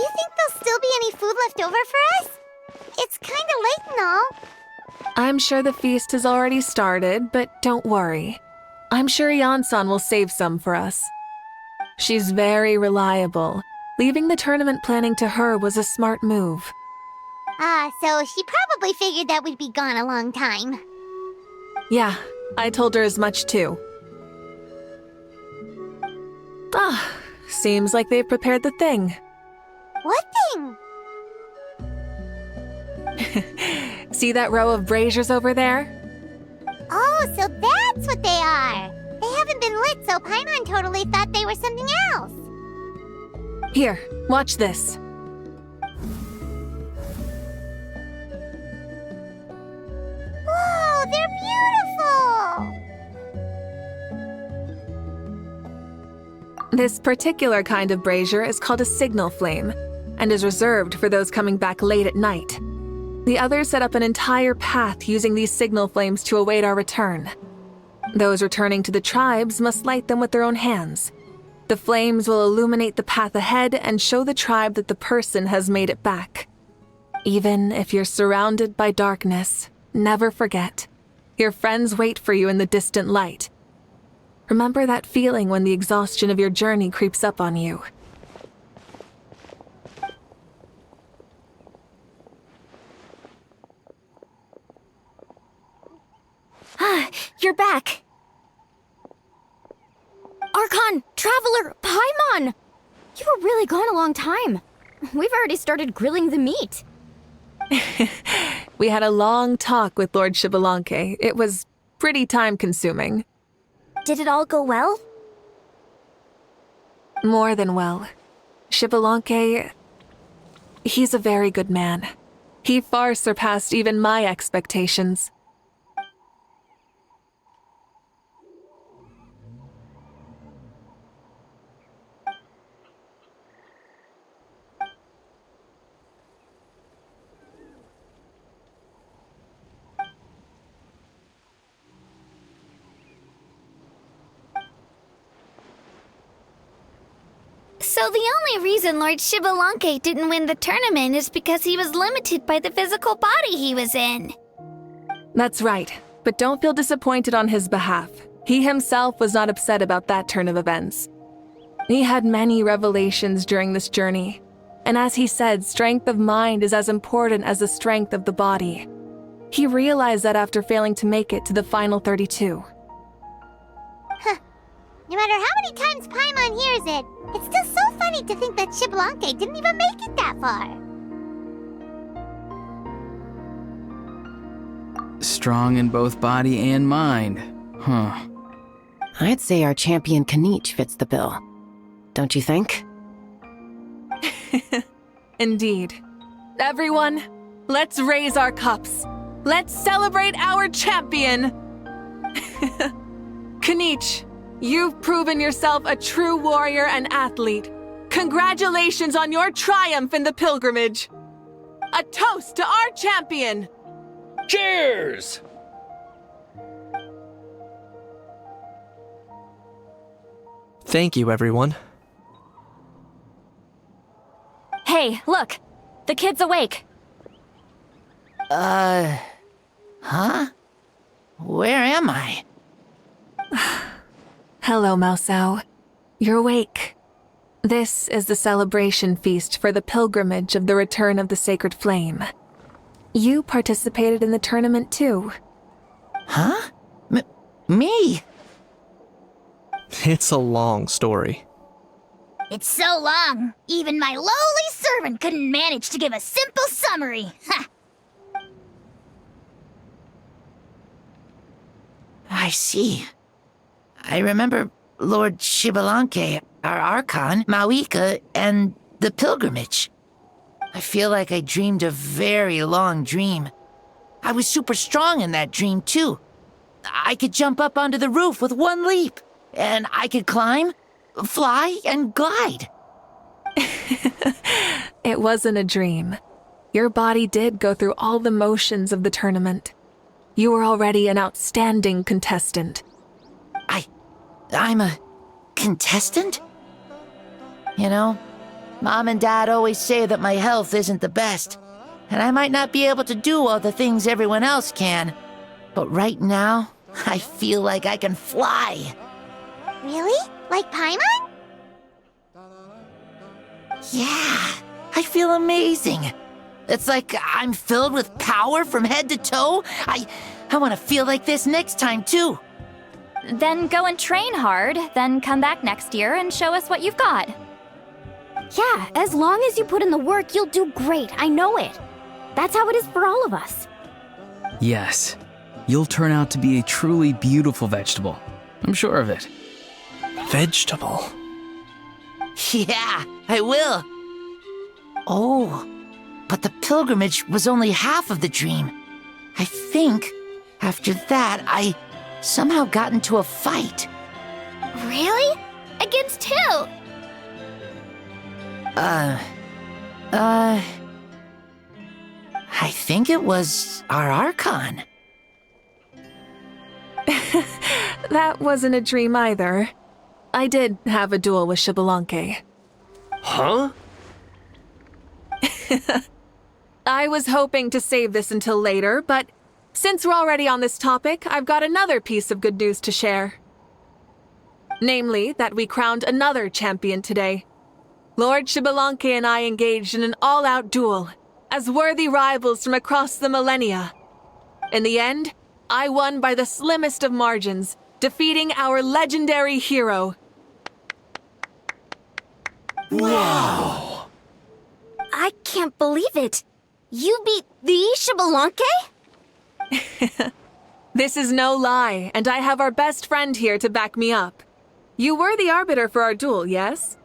you think there'll still be any food left over for us? It's kinda late and all. I'm sure the feast has already started, but don't worry. I'm sure Yansan will save some for us. She's very reliable. Leaving the tournament planning to her was a smart move. So she probably figured that we'd be gone a long time. Yeah, I told her as much too. Seems like they've prepared the thing. What thing? See that row of braziers over there? Oh, so that's what they are! They haven't been lit, so Paimon totally thought they were something else. Here, watch this. Whoa, they're beautiful! This particular kind of brazier is called a signal flame, and is reserved for those coming back late at night. The others set up an entire path using these signal flames to await our return. Those returning to the tribes must light them with their own hands. The flames will illuminate the path ahead and show the tribe that the person has made it back. Even if you're surrounded by darkness, never forget. Your friends wait for you in the distant light. Remember that feeling when the exhaustion of your journey creeps up on you. you're back. Archon, Traveler, Paimon! You were really gone a long time. We've already started grilling the meat. We had a long talk with Lord Xbalanque. It was pretty time-consuming. Did it all go well? More than well. Xbalanque, he's a very good man. He far surpassed even my expectations. So the only reason Lord Xbalanque didn't win the tournament is because he was limited by the physical body he was in. That's right, but don't feel disappointed on his behalf. He himself was not upset about that turn of events. He had many revelations during this journey, and as he said, strength of mind is as important as the strength of the body. He realized that after failing to make it to the final 32. No matter how many times Paimon hears it, it's still so funny to think that Xbalanque didn't even make it that far. Strong in both body and mind. Huh. I'd say our champion Kaniche fits the bill. Don't you think? Indeed. Everyone, let's raise our cups. Let's celebrate our champion! Kaniche, you've proven yourself a true warrior and athlete. Congratulations on your triumph in the pilgrimage. A toast to our champion! Cheers! Thank you, everyone. Hey, look! The kid's awake. Huh? Where am I? Hello, Mausau. You're awake. This is the celebration feast for the pilgrimage of the return of the sacred flame. You participated in the tournament too. Huh? Me? It's a long story. It's so long, even my lowly servant couldn't manage to give a simple summary. Ha! I see. I remember Lord Xbalanque, our Archon, Mavuika, and the pilgrimage. I feel like I dreamed a very long dream. I was super strong in that dream, too. I could jump up onto the roof with one leap, and I could climb, fly, and glide. It wasn't a dream. Your body did go through all the motions of the tournament. You were already an outstanding contestant. I'm a contestant? You know, Mom and Dad always say that my health isn't the best, and I might not be able to do all the things everyone else can. But right now, I feel like I can fly. Really? Like Paimon? Yeah, I feel amazing. It's like I'm filled with power from head to toe. I want to feel like this next time, too. Then go and train hard, then come back next year and show us what you've got. Yeah, as long as you put in the work, you'll do great. I know it. That's how it is for all of us. Yes. You'll turn out to be a truly beautiful vegetable. I'm sure of it. Vegetable? Yeah, I will. Oh, but the pilgrimage was only half of the dream. I think after that, I somehow got into a fight. Really? Against who? I think it was our Archon. That wasn't a dream either. I did have a duel with Xbalanque. Huh? I was hoping to save this until later, but since we're already on this topic, I've got another piece of good news to share. Namely, that we crowned another champion today. Lord Xbalanque and I engaged in an all-out duel, as worthy rivals from across the millennia. In the end, I won by the slimmest of margins, defeating our legendary hero. Wow! I can't believe it. You beat the Xbalanque? This is no lie, and I have our best friend here to back me up. You were the arbiter for our duel, yes?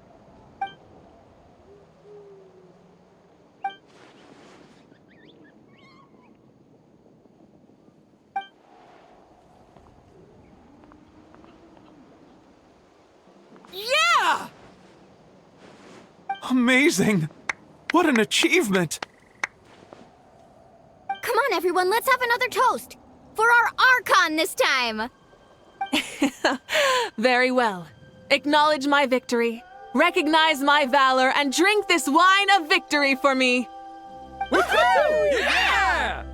Yeah! Amazing! What an achievement! Come on, everyone, let's have another toast. For our Archon this time. Very well. Acknowledge my victory, recognize my valor, and drink this wine of victory for me. Woohoo! Yeah!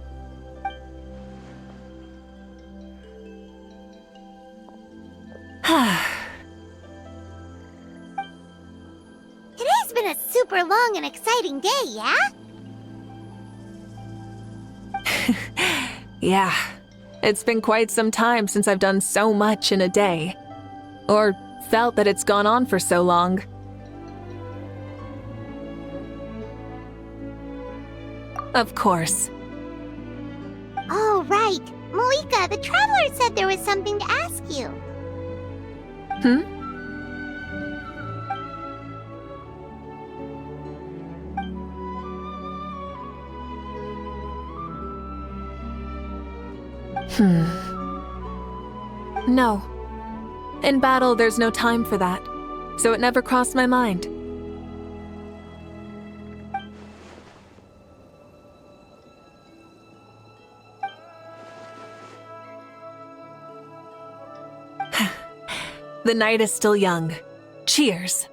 Today's been a super long and exciting day, yeah? Yeah, it's been quite some time since I've done so much in a day. Or felt that it's gone on for so long. Of course. Oh, right. Mavuika, the Traveler said there was something to ask you. No. In battle, there's no time for that, so it never crossed my mind. The night is still young. Cheers.